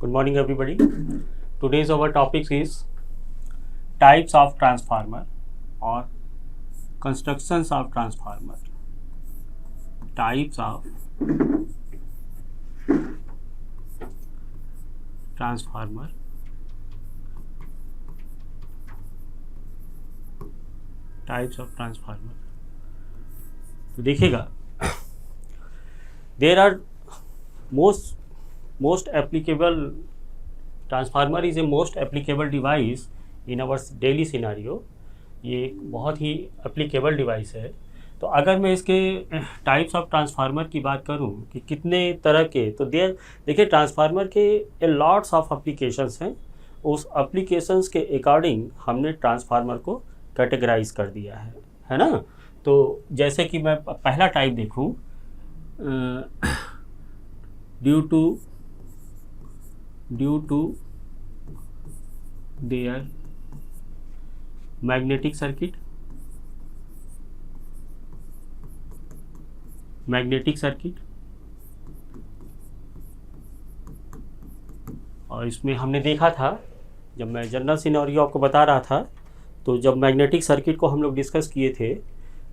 Good morning, everybody. Today's our topic is types of transformer or constructions of transformer. Types of transformer. Types of transformer. तो देखिएगा, there are most applicable transformer is a most applicable device in our daily scenario. ये एक बहुत ही applicable device है. तो अगर मैं इसके टाइप्स ऑफ ट्रांसफार्मर की बात करूं कि कितने तरह के, तो देखिए ट्रांसफार्मर के लॉट्स ऑफ एप्लीकेशंस हैं. उस एप्लीकेशंस के अकॉर्डिंग हमने ट्रांसफार्मर को कैटेगराइज कर दिया है ना. तो जैसे कि मैं पहला टाइप देखूं, due to their magnetic circuit, और इसमें हमने देखा था, जब मैं जनरल सिनेरियो आपको बता रहा था, तो जब मैग्नेटिक सर्किट को हम लोग डिस्कस किए थे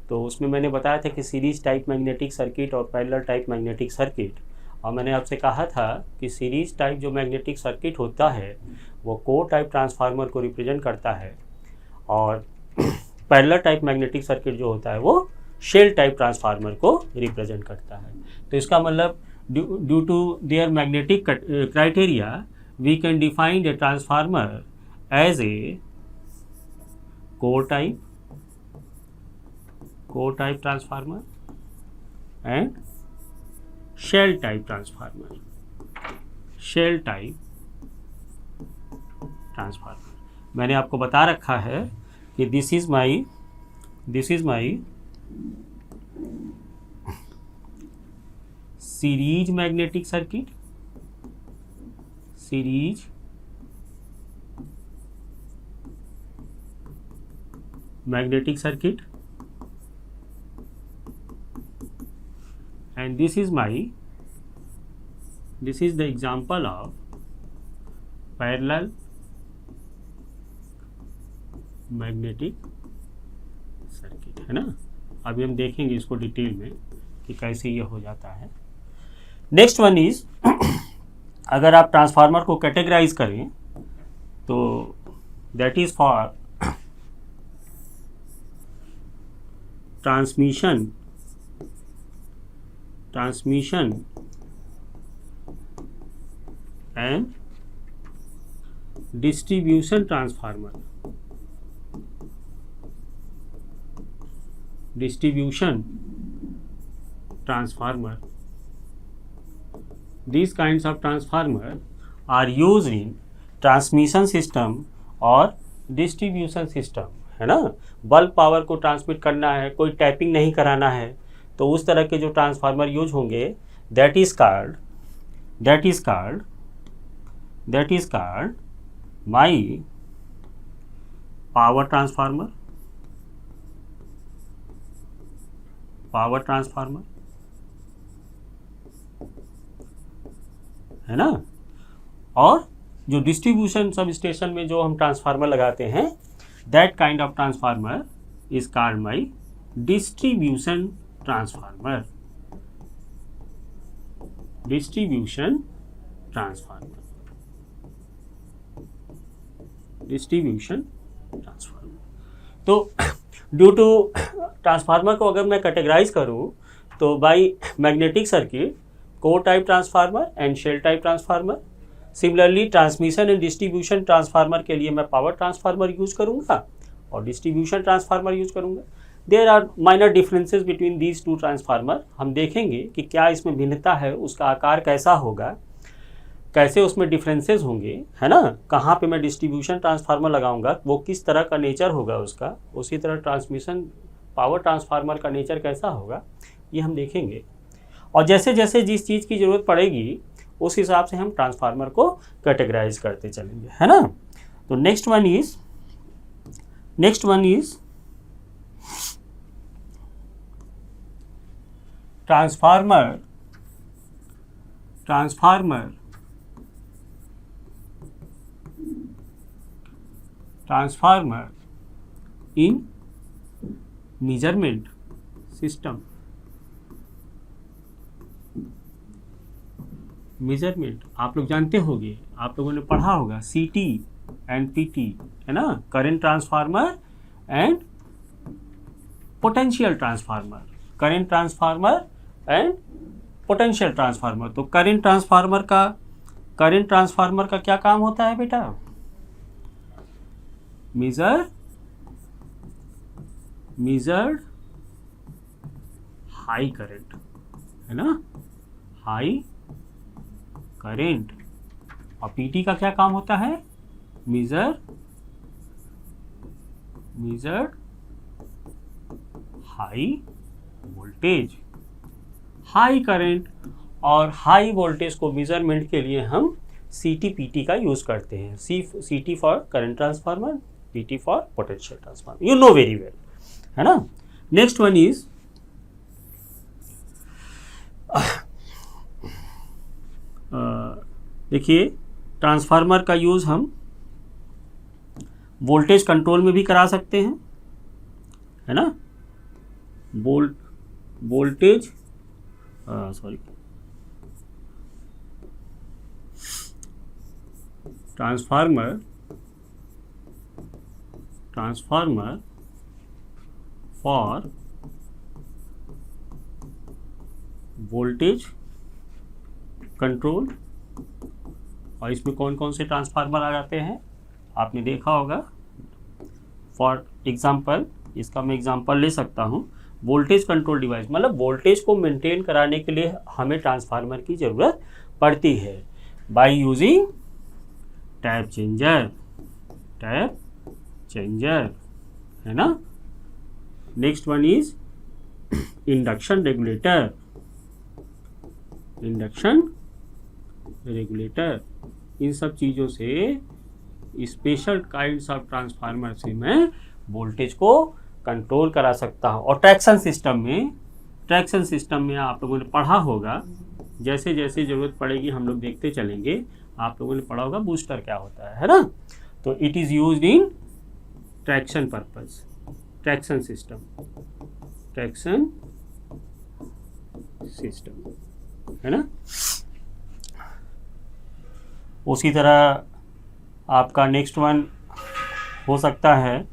तो उसमें मैंने बताया था कि सीरीज टाइप मैग्नेटिक सर्किट और पैरेलल टाइप मैग्नेटिक सर्किट. और मैंने आपसे कहा था कि सीरीज टाइप जो मैग्नेटिक सर्किट होता है वो कोर टाइप ट्रांसफार्मर को रिप्रेजेंट करता है, और पैरेलल टाइप मैग्नेटिक सर्किट जो होता है वो शेल टाइप ट्रांसफार्मर को रिप्रेजेंट करता है. तो इसका मतलब due to their magnetic criteria we can define the transformer as a core type transformer and shell type transformer. मैंने आपको बता रखा है कि this is my series magnetic circuit, and this is the example of parallel magnetic circuit, है ना. अभी हम देखेंगे इसको डिटेल में कि कैसे ये हो जाता है. नेक्स्ट वन इज, अगर आप ट्रांसफार्मर को कैटेगराइज करें तो that is for transmission and distribution transformer. These kinds of transformer are used in transmission system और distribution system, है ना. बल्क पावर को ट्रांसमिट करना है, कोई टैपिंग नहीं कराना है, तो उस तरह के जो ट्रांसफार्मर यूज होंगे that is called my power transformer, है ना. और जो डिस्ट्रीब्यूशन सब स्टेशन में जो हम ट्रांसफार्मर लगाते हैं, that kind of transformer is called my distribution transformer. तो ड्यू टू ट्रांसफार्मर को अगर मैं कैटेगराइज करूं तो by magnetic circuit, core type transformer and shell type transformer. Similarly transmission and distribution transformer के लिए मैं पावर ट्रांसफार्मर यूज करूंगा और डिस्ट्रीब्यूशन ट्रांसफार्मर यूज करूंगा. There are minor differences between these two transformer. हम देखेंगे कि क्या इसमें भिन्नता है, उसका आकार कैसा होगा, कैसे उसमें डिफरेंसेस होंगे, है ना. कहाँ पे मैं डिस्ट्रीब्यूशन ट्रांसफार्मर लगाऊंगा, वो किस तरह का नेचर होगा उसका, उसी तरह ट्रांसमिशन पावर ट्रांसफार्मर का नेचर कैसा होगा, ये हम देखेंगे. और जैसे जैसे जिस चीज़ की ज़रूरत पड़ेगी उस हिसाब से हम ट्रांसफार्मर को कैटेगराइज करते चलेंगे, है ना. तो next one is transformer transformer in measurement system, measurement आप लोग जानते होंगे, आप लोगों ने पढ़ा होगा CT एंड PT, है ना, current transformer and potential transformer, current transformer and potential transformer. तो करंट ट्रांसफार्मर का क्या काम होता है बेटा? मेजर्ड हाई करंट, है ना, हाई करंट। और PT का क्या काम होता है? Measured high voltage, high current और हाई वोल्टेज को मेजरमेंट के लिए हम CT PT का यूज करते हैं। CT for current transformer, PT for potential transformer, you know very well, है ना। नेक्स्ट वन इज देखिए, ट्रांसफार्मर का यूज हम वोल्टेज कंट्रोल में भी करा सकते हैं, है ना, voltage transformer for voltage control. और इसमें कौन कौन से ट्रांसफार्मर आ जाते हैं आपने देखा होगा। फॉर एग्जाम्पल, इसका मैं एग्जाम्पल ले सकता हूँ, वोल्टेज कंट्रोल डिवाइस, मतलब वोल्टेज को मेंटेन कराने के लिए हमें ट्रांसफार्मर की ज़रूरत पड़ती है बाय यूजिंग टैप चेंजर, है ना। Next one is induction regulator. इन सब चीज़ों से, स्पेशल काइंड्स ऑफ ट्रांसफार्मर से मैं वोल्टेज को कंट्रोल करा सकता हूँ। और ट्रैक्शन सिस्टम में आप लोगों ने पढ़ा होगा, जैसे जैसे ज़रूरत पड़ेगी हम लोग देखते चलेंगे, आप लोगों ने पढ़ा होगा बूस्टर क्या होता है ना। तो it is used in traction purpose, traction system, है ना। उसी तरह आपका नेक्स्ट वन हो सकता है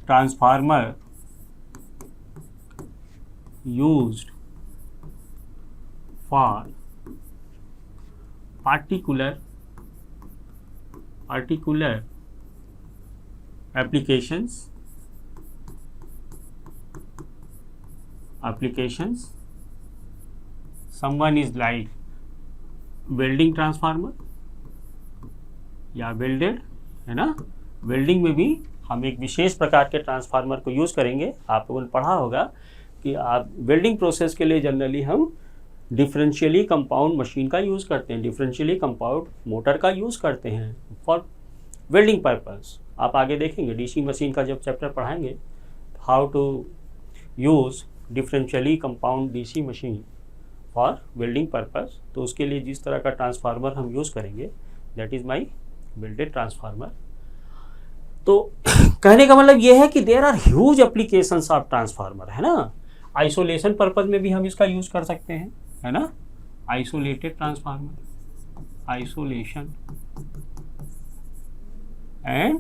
transformer used for particular applications, someone is like welding transformer या वेल्डेड, है ना। वेल्डिंग में भी हम एक विशेष प्रकार के ट्रांसफार्मर को यूज़ करेंगे। आप लोगों ने पढ़ा होगा कि आप वेल्डिंग प्रोसेस के लिए जनरली हम डिफरेंशियली कंपाउंड मशीन का यूज़ करते हैं, डिफरेंशियली कंपाउंड मोटर का यूज़ करते हैं फॉर वेल्डिंग पर्पस। आप आगे देखेंगे डीसी मशीन का जब चैप्टर पढ़ाएंगे, how to use differentially compound DC machine for welding purpose, तो उसके लिए जिस तरह का ट्रांसफार्मर हम यूज़ करेंगे that is my welded transformer. तो कहने का मतलब ये है कि there are huge applications of transformer, है ना। आइसोलेशन पर्पस में भी हम इसका यूज़ कर सकते हैं, है ना, isolated transformer, isolation. And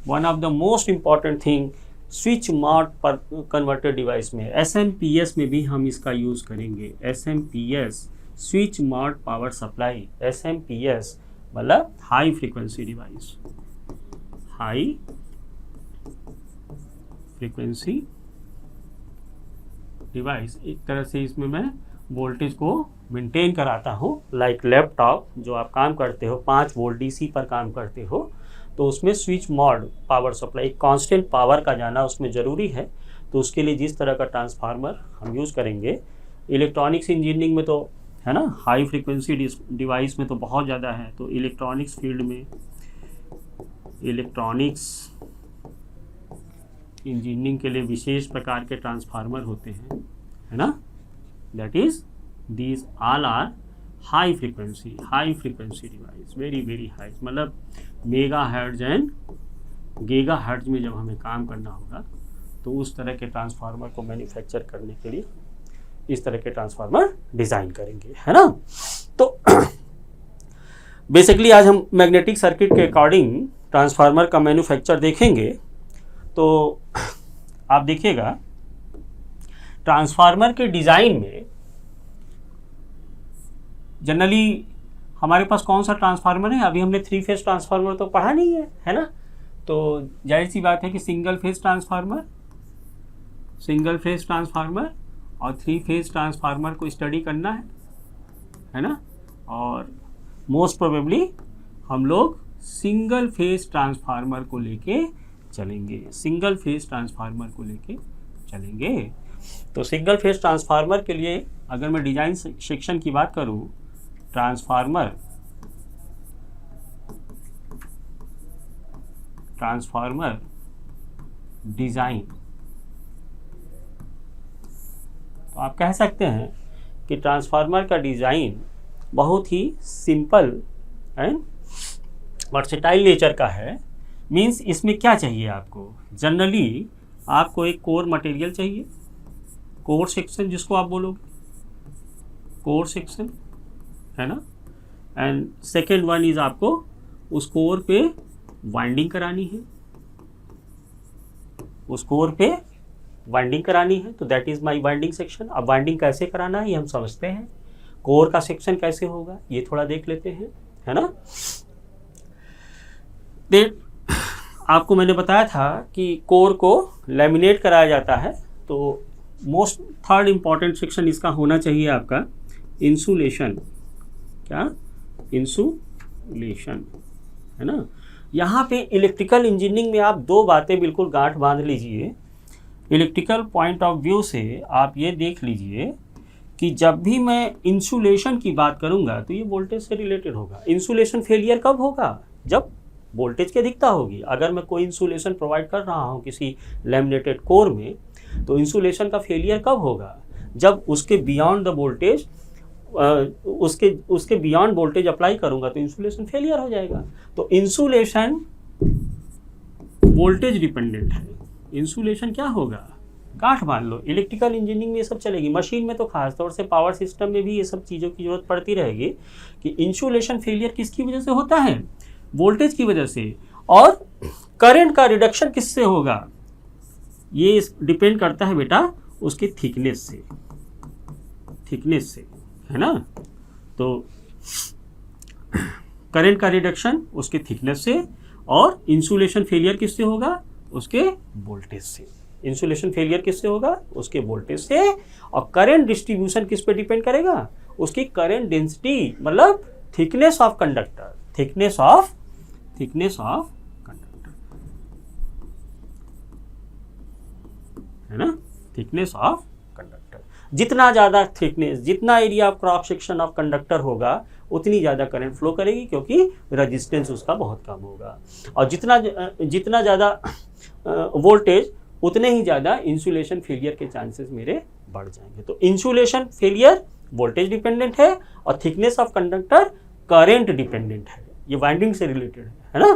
one of the most important thing, switch mode पर कन्वर्टर डिवाइस में SMPS में भी हम इसका यूज़ करेंगे। SMPS switch mode power supply, SMPS मतलब high frequency device, high frequency device. एक तरह से इसमें मैं वोल्टेज को मेंटेन कराता हूँ, लाइक लैपटॉप जो आप काम करते हो 5 वोल्ट DC पर काम करते हो, तो उसमें switch mode power supply, constant power का जाना उसमें ज़रूरी है। तो उसके लिए जिस तरह का ट्रांसफार्मर हम यूज़ करेंगे, इलेक्ट्रॉनिक्स इंजीनियरिंग में तो, है ना, हाई फ्रीक्वेंसी डिवाइस में तो बहुत ज़्यादा है। तो इलेक्ट्रॉनिक्स फील्ड में, इलेक्ट्रॉनिक्स इंजीनियरिंग के लिए विशेष प्रकार के ट्रांसफार्मर होते हैं, है ना। That is these all are high frequency device, very very high, मतलब mega hertz and giga hertz में जब हमें काम करना होगा तो उस तरह के ट्रांसफार्मर को मैन्युफैक्चर करने के लिए इस तरह के ट्रांसफार्मर डिज़ाइन करेंगे, है ना। तो बेसिकली आज हम मैग्नेटिक सर्किट के अकॉर्डिंग ट्रांसफार्मर का मैन्युफैक्चर देखेंगे। तो आप देखिएगा ट्रांसफार्मर के डिज़ाइन में जनरली हमारे पास कौन सा ट्रांसफार्मर है, अभी हमने 3 फेज ट्रांसफार्मर तो पढ़ा नहीं है ना। तो जाहिर सी बात है कि सिंगल फेज ट्रांसफार्मर और 3 फेज ट्रांसफार्मर को स्टडी करना है ना। और मोस्ट प्रोबेबली हम लोग सिंगल फेज ट्रांसफार्मर को लेके चलेंगे, तो सिंगल फेज ट्रांसफार्मर के लिए अगर मैं डिज़ाइन सेक्शन की बात करूं, ट्रांसफार्मर डिज़ाइन, तो आप कह सकते हैं कि ट्रांसफार्मर का डिज़ाइन बहुत ही सिंपल एंड वर्सेटाइल नेचर का है। मीन्स इसमें क्या चाहिए आपको, जनरली आपको एक कोर मटेरियल चाहिए, कोर सेक्शन जिसको आप बोलोगे, कोर सेक्शन, है ना। एंड सेकेंड वन इज आपको उस कोर पे वाइंडिंग करानी है, तो that is my winding section. अब वाइंडिंग कैसे कराना है ये हम समझते हैं, कोर का सेक्शन कैसे होगा ये थोड़ा देख लेते हैं, है ना। आपको मैंने बताया था कि कोर को लैमिनेट कराया जाता है, तो मोस्ट थर्ड इंपॉर्टेंट सेक्शन इसका होना चाहिए आपका इंसुलेशन, है ना। यहाँ पे इलेक्ट्रिकल इंजीनियरिंग में आप 2 बातें बिल्कुल गांठ बांध लीजिए। इलेक्ट्रिकल पॉइंट ऑफ व्यू से आप ये देख लीजिए कि जब भी मैं इंसुलेशन की बात करूँगा तो ये वोल्टेज से रिलेटेड होगा। इंसुलेशन फेलियर कब होगा, जब वोल्टेज की अधिकता होगी। अगर मैं कोई इंसुलेशन प्रोवाइड कर रहा हूँ किसी लैमिनेटेड कोर में, तो इंसुलेशन का फेलियर कब होगा, जब उसके बियॉन्ड द वोल्टेज उसके बियॉन्ड वोल्टेज अप्लाई करूंगा तो इंसुलेशन फेलियर हो जाएगा। तो इंसुलेशन वोल्टेज डिपेंडेंट है। इंसुलेशन क्या होगा, गांठ बांध लो, इलेक्ट्रिकल इंजीनियरिंग में ये सब चलेगी, मशीन में तो खासतौर से पावर सिस्टम में भी ये सब चीज़ों की जरूरत पड़ती रहेगी कि इंसुलेशन फेलियर किसकी वजह से होता है, वोल्टेज की वजह से। और करंट का रिडक्शन किससे होगा, ये डिपेंड करता है बेटा उसके थिकनेस से, है ना। तो करंट का रिडक्शन उसके थिकनेस से, और इंसुलेशन फेलियर किससे होगा, उसके वोल्टेज से। इंसुलेशन फेलियर किससे होगा, उसके वोल्टेज से। और करंट डिस्ट्रीब्यूशन किस पे डिपेंड करेगा, उसकी करंट डेंसिटी, मतलब थिकनेस ऑफ कंडक्टर, है ना, थिकनेस ऑफ कंडक्टर। जितना ज़्यादा थिकनेस, जितना area of cross section of conductor होगा उतनी ज़्यादा करंट फ्लो करेगी, क्योंकि रेजिस्टेंस उसका बहुत कम होगा। और जितना ज़्यादा वोल्टेज, उतने ही ज़्यादा इंसुलेशन फेलियर के चांसेस मेरे बढ़ जाएंगे। तो इंसुलेशन फेलियर वोल्टेज डिपेंडेंट है और thickness of conductor current dependent है, ये वाइंडिंग से रिलेटेड है ना।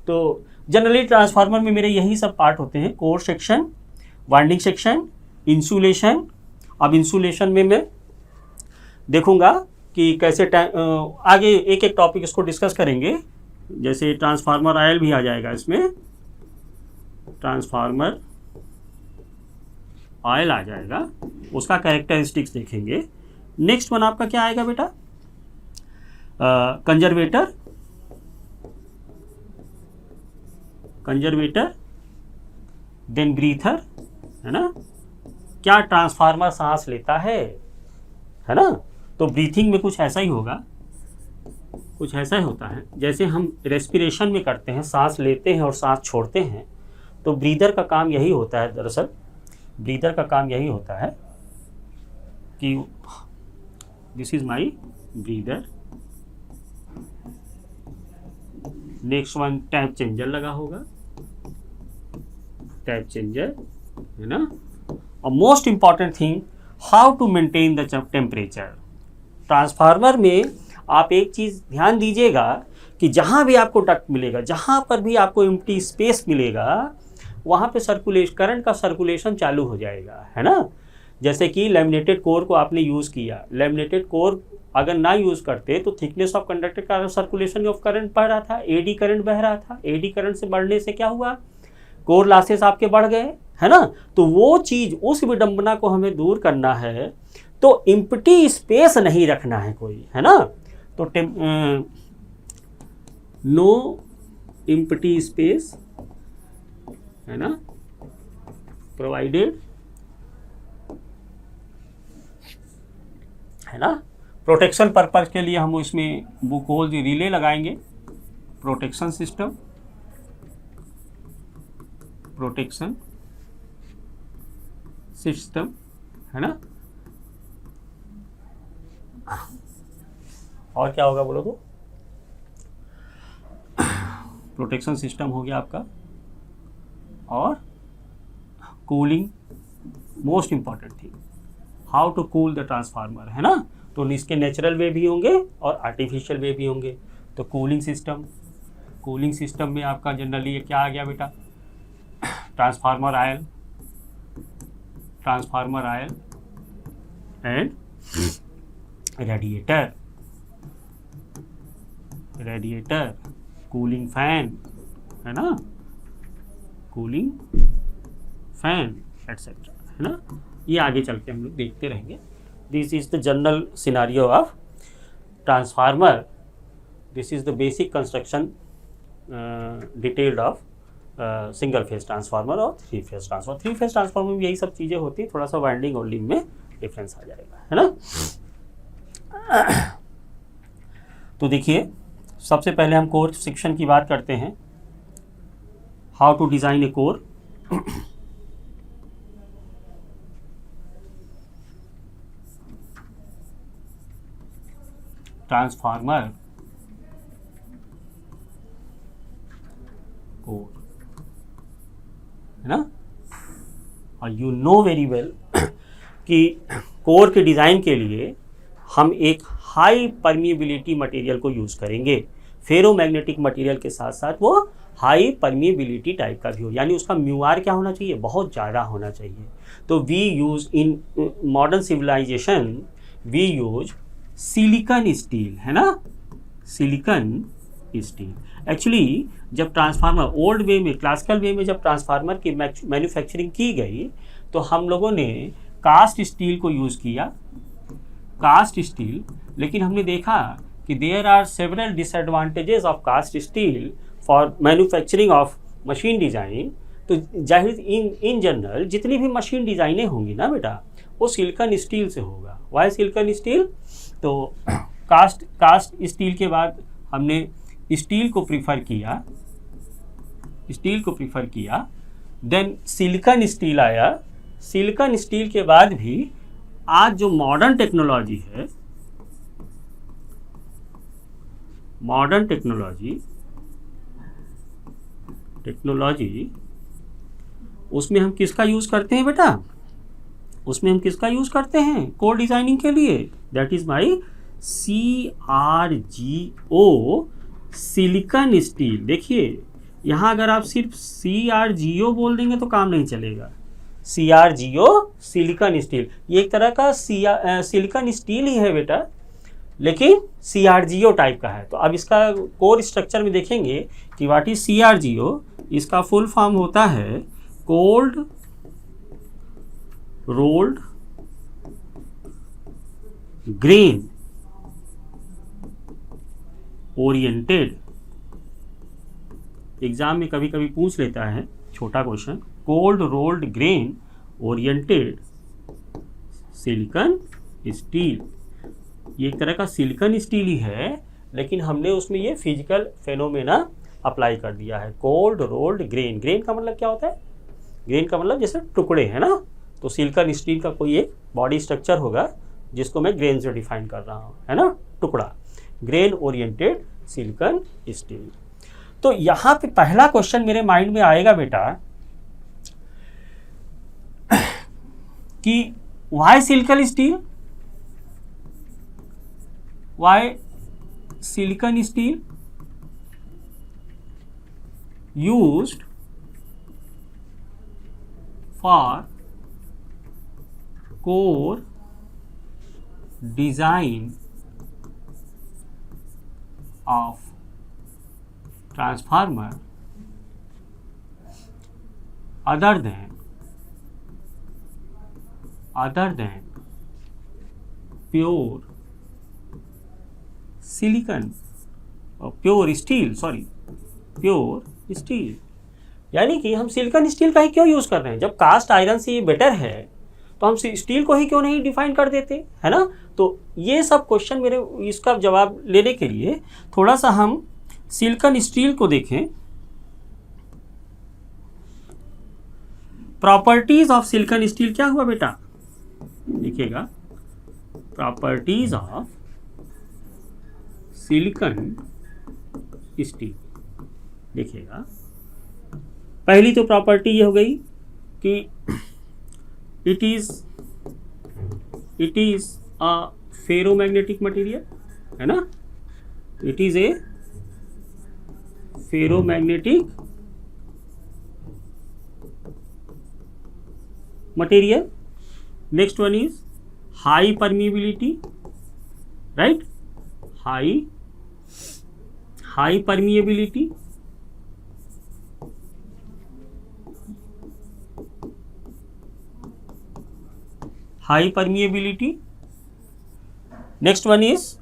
तो जनरली ट्रांसफार्मर में मेरे यही सब पार्ट होते हैं, core section, winding section, insulation. अब इंसुलेशन में मैं देखूंगा कि कैसे आगे एक एक टॉपिक इसको डिस्कस करेंगे। जैसे ट्रांसफार्मर आयल भी आ जाएगा इसमें, ट्रांसफार्मर ऑयल आ जाएगा, उसका कैरेक्टरिस्टिक्स देखेंगे। नेक्स्ट वन आपका क्या आएगा बेटा, कंजर्वेटर, देन ब्रीथर, है ना। क्या ट्रांसफार्मर सांस लेता है ना। तो ब्रीथिंग में कुछ ऐसा ही होगा, कुछ ऐसा ही होता है जैसे हम रेस्पिरेशन में करते हैं, सांस लेते हैं और सांस छोड़ते हैं। तो ब्रीदर का काम यही होता है, दरअसल ब्रीदर का काम यही होता है कि this is my breather. Next one tap changer लगा होगा, टैप चेंजर, है ना। और most important thing, how to maintain the temperature. Transformer में आप एक चीज़ ध्यान दीजिएगा कि जहाँ भी आपको डक्ट मिलेगा, जहाँ पर भी आपको एम्प्टी स्पेस मिलेगा, वहाँ पे करंट का सर्कुलेशन चालू हो जाएगा, है ना। जैसे कि लेमिनेटेड कोर को आपने यूज़ किया, लेमिनेटेड कोर अगर ना यूज़ करते तो थिकनेस ऑफ कंडक्टर का सर्कुलेशन ऑफ करंट बढ़ रहा था, एडी करंट बह रहा था। एडी करंट से बढ़ने से क्या हुआ, कोर लॉसेस आपके बढ़ गए, है ना। तो वो चीज़, उस विडंबना को हमें दूर करना है, तो एम्प्टी स्पेस नहीं रखना है कोई, है ना। तो नो एम्प्टी स्पेस, है ना, प्रोवाइडेड, है ना। प्रोटेक्शन पर्पज के लिए हम इसमें बुक होल रिले लगाएंगे, प्रोटेक्शन सिस्टम, प्रोटेक्शन सिस्टम, है ना। और क्या होगा बोलो तो, प्रोटेक्शन सिस्टम हो गया आपका, और cooling, most important thing, how to cool the transformer, है ना। तो इसके नेचुरल वे भी होंगे और आर्टिफिशियल वे भी होंगे। तो कूलिंग सिस्टम, कूलिंग सिस्टम में आपका जनरली क्या आ गया बेटा, transformer oil, transformer oil and radiator, radiator, cooling fan, है ना, कूलिंग फैन एटसेट्रा, है ना। ये आगे चल के हम लोग देखते रहेंगे। This is the general scenario of transformer, this is the basic construction detailed of single phase transformer और three phase transformer. Three phase transformer में यही सब चीज़ें होती हैं, थोड़ा सा वाइंडिंग और लिंक में डिफरेंस आ जाएगा, है ना। तो देखिए, सबसे पहले हम कोर सेक्शन की बात करते हैं, how to design a core. Transformer core, है ना। और यू नो वेरी वेल कि कोर के डिज़ाइन के लिए हम एक हाई परमिएबिलिटी मटेरियल को यूज़ करेंगे। फेरोमैग्नेटिक मटेरियल के साथ साथ वो हाई परमिएबिलिटी टाइप का भी हो, यानी उसका म्यूआर क्या होना चाहिए, बहुत ज़्यादा होना चाहिए। तो we use in modern civilisation, we use silicon steel, है ना, सिलिकॉन स्टील। एक्चुअली जब ट्रांसफार्मर ओल्ड वे में, क्लासिकल वे में जब ट्रांसफार्मर की मैन्युफैक्चरिंग की गई, तो हम लोगों ने कास्ट स्टील को यूज़ किया, कास्ट स्टील। लेकिन हमने देखा कि there are several disadvantages of cast steel for manufacturing of machine design. तो जाहिर इन जनरल जितनी भी मशीन डिज़ाइनें होंगी ना बेटा, वो सिलिकॉन स्टील से होगा। Why silicon steel? तो कास्ट स्टील के बाद हमने स्टील को प्रीफर किया, स्टील को प्रीफर किया, देन सिलिकॉन स्टील आया। सिलिकॉन स्टील के बाद भी आज जो मॉडर्न टेक्नोलॉजी है, मॉडर्न टेक्नोलॉजी उसमें हम किसका यूज़ करते हैं बेटा, उसमें हम किसका यूज़ करते हैं कोर डिज़ाइनिंग के लिए? That is my CRGO, silicon steel. देखिए यहाँ अगर आप सिर्फ CRGO बोल देंगे तो काम नहीं चलेगा। CRGO सिलिकॉन स्टील, ये एक तरह का सिलिकॉन स्टील ही है बेटा, लेकिन CRGO टाइप का है। तो अब इसका कोर स्ट्रक्चर में देखेंगे कि व्हाट इज CRGO। इसका फुल फॉर्म होता है cold rolled grain oriented. Exam में कभी कभी पूछ लेता है छोटा question, cold rolled grain oriented silicon steel. ये एक तरह का सिलिकॉन स्टील ही है, लेकिन हमने उसमें ये फिजिकल फेनोमेना अप्लाई कर दिया है। कोल्ड रोल्ड ग्रेन, ग्रेन का मतलब क्या होता है? ग्रेन का मतलब जैसे टुकड़े, है ना। तो सिलिकॉन स्टील का कोई एक बॉडी स्ट्रक्चर होगा जिसको मैं ग्रेन से डिफाइन कर रहा हूँ, है ना, टुकड़ा। Grain oriented silicon steel. तो यहाँ पे पहला क्वेश्चन मेरे माइंड में आएगा बेटा कि why silicon steel? why silicon steel used for core design of transformer other than pure silicon pure steel, यानी कि हम सिलिकॉन स्टील का ही क्यों यूज कर रहे हैं? जब कास्ट आयरन से ये बेटर है तो हम स्टील को ही क्यों नहीं डिफाइन कर देते, है ना? तो ये सब क्वेश्चन मेरे, इसका जवाब लेने के लिए थोड़ा सा हम सिलिकॉन स्टील को देखें। प्रॉपर्टीज ऑफ सिलिकॉन स्टील क्या हुआ बेटा? देखिएगा, प्रॉपर्टीज ऑफ सिलिकॉन स्टील, देखिएगा, पहली तो प्रॉपर्टी ये हो गई कि it is a ferromagnetic material, है ना? It is a ferromagnetic material. Next one is high permeability, right? High permeability, high permeability. Next one is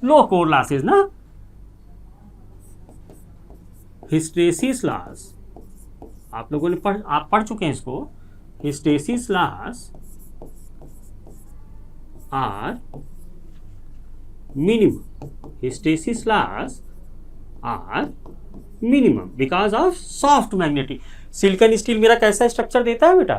low core losses ना, हिस्टेरेसिस लॉस, आप लोगों ने आप पढ़ चुके हैं इसको। Hysteresis loss are minimum, hysteresis loss are minimum because of soft magnetic. Silicon steel मेरा कैसा स्ट्रक्चर देता है बेटा?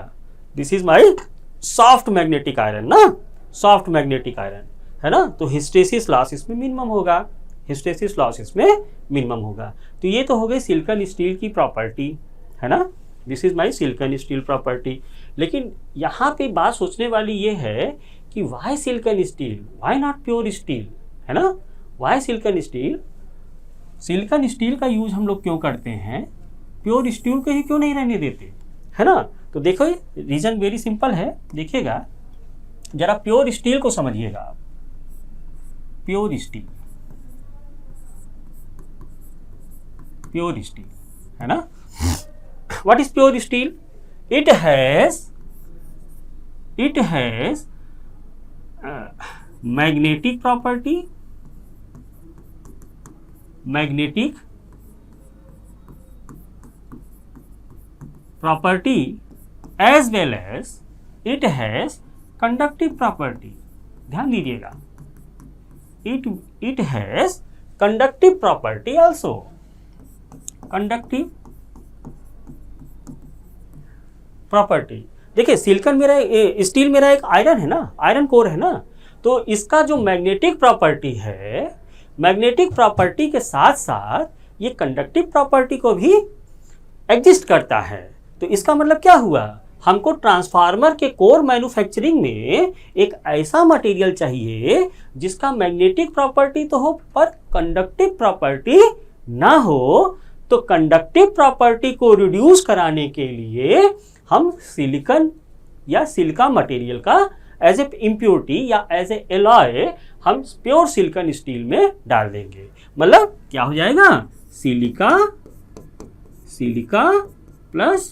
This is my soft magnetic iron ना, सॉफ्ट मैग्नेटिक आयरन, है ना? तो हिस्टेरेसिस लॉस इसमें मिनिमम होगा, हिस्टेरेसिस लॉस इसमें मिनिमम होगा। तो ये तो हो गई सिलिकॉन स्टील की प्रॉपर्टी, है ना? This is my silicon steel property. लेकिन यहाँ पे बात सोचने वाली ये है कि why silicon steel, why not pure steel, है ना? Why silicon steel? Silicon steel का यूज हम लोग क्यों करते हैं, प्योर स्टील को ही क्यों नहीं रहने देते, है ना? तो देखो रीजन वेरी सिंपल है, देखिएगा जरा, प्योर स्टील को समझिएगा आप। प्योर स्टील, प्योर स्टील, है ना? What is pure steel? It has magnetic property, magnetic property as well as it has conductive property। ध्यान दीजिएगा, it has conductive property also, conductive property। देखिए सिलिकॉन मेरा, steel मेरा एक आयरन है ना, आयरन कोर है ना, तो इसका जो मैग्नेटिक प्रॉपर्टी है, मैग्नेटिक प्रॉपर्टी के साथ साथ ये कंडक्टिव प्रॉपर्टी को भी एग्जिस्ट करता है। तो इसका मतलब क्या हुआ? हमको ट्रांसफार्मर के कोर मैन्युफैक्चरिंग में एक ऐसा मटेरियल चाहिए जिसका मैग्नेटिक प्रॉपर्टी तो हो पर कंडक्टिव प्रॉपर्टी ना हो। तो कंडक्टिव प्रॉपर्टी को रिड्यूस कराने के लिए हम सिलिकॉन या सिलिका मटेरियल का एज ए इम्प्योरिटी या एज ए एलॉय हम प्योर सिलिकॉन स्टील में डाल देंगे। मतलब क्या हो जाएगा? Silica plus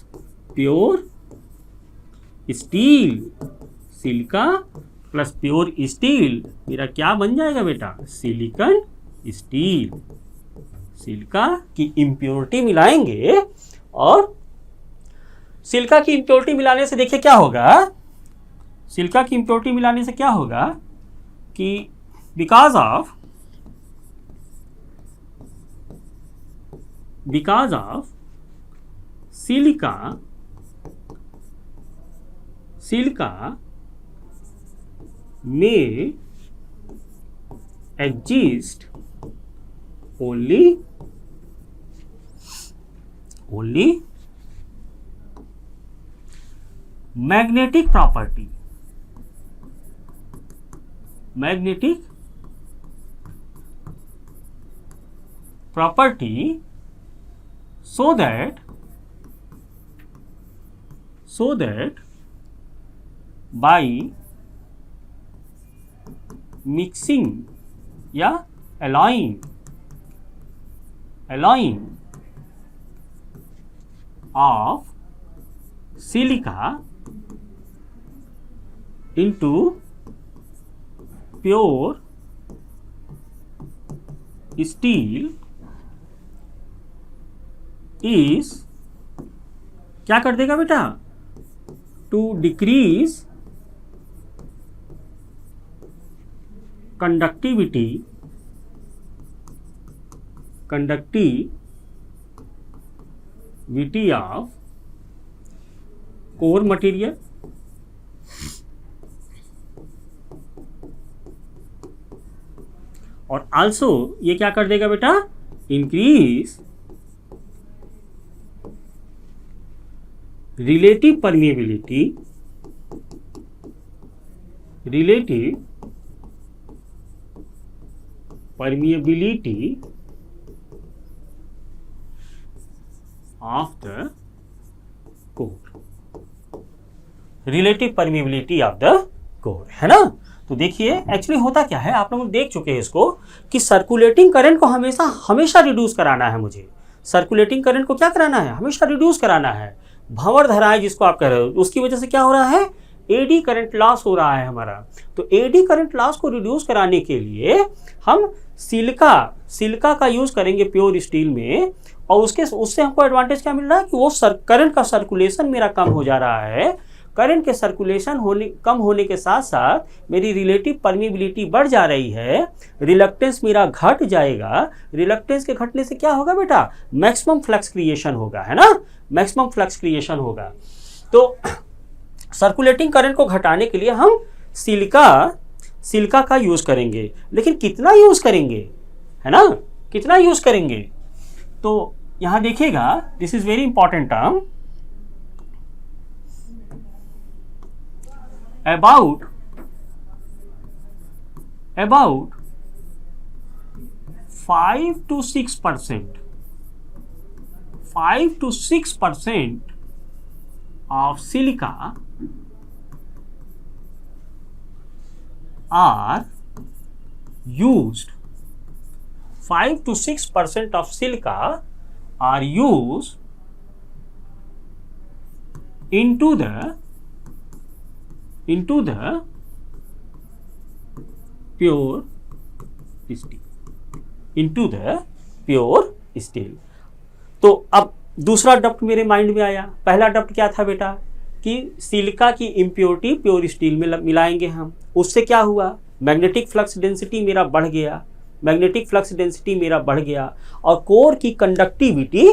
pure steel, silica plus pure steel मेरा क्या बन जाएगा बेटा? Silicon steel. सिलिका की इम्प्योरिटी मिलाएंगे और सिलिका की इम्प्योरिटी मिलाने से देखिए क्या होगा, सिलिका की इम्प्योरिटी मिलाने से क्या होगा कि because of silica may exist only magnetic property so that by mixing या allowing of silica into pure steel is क्या कर देगा बेटा, to decrease conductivity of core material और आल्सो ये क्या कर देगा बेटा, increase relative permeability of the core, relative permeability of the core, है ना। तो देखिए एक्चुअली होता क्या है, आप लोग देख चुके हैं इसको कि सर्कुलेटिंग करंट को हमेशा रिड्यूस कराना है। मुझे सर्कुलेटिंग करंट को क्या कराना है, हमेशा रिड्यूस कराना है। भंवर धाराएं जिसको आप कह रहे हो, उसकी वजह से क्या हो रहा है, एडी करंट लॉस हो रहा है हमारा। तो एडी करंट लॉस को रिड्यूस कराने के लिए हम सिलिका का यूज करेंगे प्योर स्टील में, और उससे हमको एडवांटेज क्या मिल रहा है कि वो करंट का सर्कुलेशन मेरा कम हो जा रहा है। करंट के सर्कुलेशन कम होने के साथ साथ मेरी रिलेटिव परमिएबिलिटी बढ़ जा रही है, रिलक्टेंस मेरा घट जाएगा। रिलक्टेंस के घटने से क्या होगा बेटा, मैक्सिमम फ्लक्स क्रिएशन होगा, है ना, मैक्सिमम फ्लक्स क्रिएशन होगा। तो सर्कुलेटिंग करंट को घटाने के लिए हम सिलिका का यूज करेंगे, लेकिन कितना यूज करेंगे, है ना, कितना यूज करेंगे। तो यहां देखिएगा, this is very important term, about 5 to 6% of silica are used. 5 to 6% of silica are used into the pure steel, तो अब दूसरा डप्ट मेरे माइंड में आया। पहला डप्ट क्या था बेटा, कि सिलिका की इम्प्योरिटी प्योर स्टील में मिलाएंगे हम, उससे क्या हुआ, मैग्नेटिक फ्लक्स डेंसिटी मेरा बढ़ गया, और कोर की कंडक्टिविटी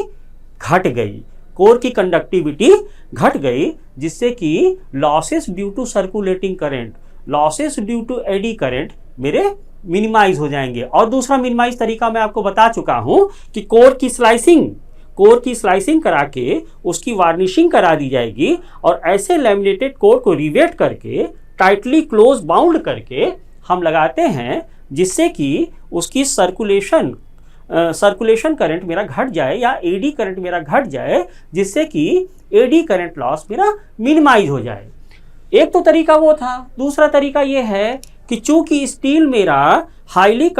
घट गई, जिससे कि losses due to circulating current, losses due to eddy current मेरे मिनिमाइज हो जाएंगे। और दूसरा मिनिमाइज तरीका मैं आपको बता चुका हूं कि कोर की स्लाइसिंग करा के उसकी वार्निशिंग करा दी जाएगी, और ऐसे लैमिनेटेड कोर को रिवेट करके टाइटली क्लोज बाउंड करके हम लगाते हैं, जिससे कि उसकी सर्कुलेशन करंट मेरा घट जाए या एडी करंट मेरा घट जाए, जिससे कि एडी करंट लॉस मेरा मिनिमाइज हो जाए। एक तो तरीका वो था। दूसरा तरीका ये है कि चूंकि स्टील मेरा हाईली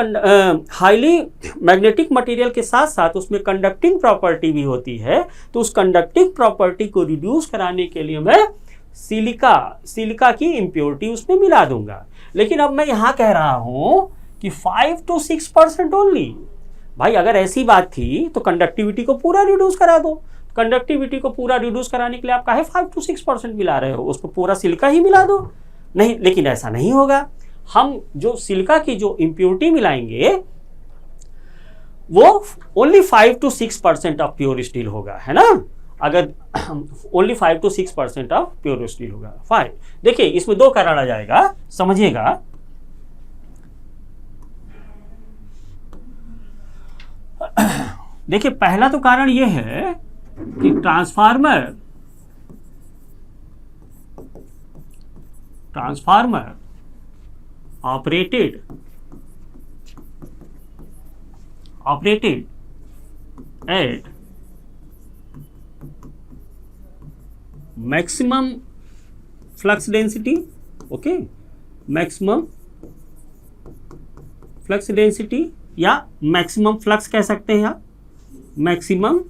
मैग्नेटिक मटेरियल के साथ साथ उसमें कंडक्टिंग प्रॉपर्टी भी होती है, तो उस कंडक्टिंग प्रॉपर्टी को रिड्यूस कराने के लिए मैं सिलिका की इम्प्योरिटी उसमें मिला दूंगा। लेकिन अब मैं यहाँ कह रहा हूँ कि 5 to 6% ओनली। भाई अगर ऐसी बात थी तो कंडक्टिविटी को पूरा रिड्यूस करा दो। कंडक्टिविटी को पूरा रिड्यूस कराने के लिए आप काहे 5 to 6% मिला रहे हो, उसको पूरा सिलिका ही मिला दो। नहीं, लेकिन ऐसा नहीं होगा। हम जो सिलिका की जो इम्प्योरिटी मिलाएंगे वो only 5 to 6% of pure steel होगा, है ना। अगर only 5 to 6% of pure steel होगा। फाइन, देखिए इसमें दो कारण आ जाएगा, समझिएगा। देखिए पहला तो कारण यह है कि transformer operated at maximum flux density, okay, maximum flux density या मैक्सिमम फ्लक्स कह सकते हैं आप, मैक्सिमम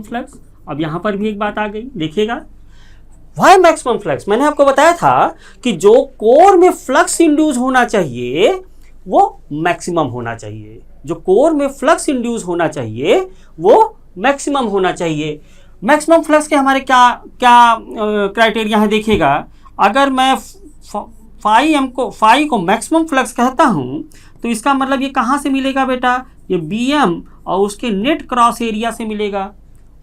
फ्लक्स। अब यहां पर भी एक बात आ गई, देखिएगा वाई मैक्सिमम फ्लक्स। मैंने आपको बताया था कि जो कोर में फ्लक्स इंड्यूस होना चाहिए वो मैक्सिमम होना चाहिए, जो कोर में फ्लक्स इंड्यूस होना चाहिए वो मैक्सिमम होना चाहिए। मैक्सिमम फ्लक्स के हमारे क्या क्या क्राइटेरिया है, देखिएगा, अगर मैं फाई को मैक्सिमम फ्लक्स कहता हूं तो इसका मतलब ये कहाँ से मिलेगा बेटा, ये बीएम और उसके नेट क्रॉस एरिया से मिलेगा,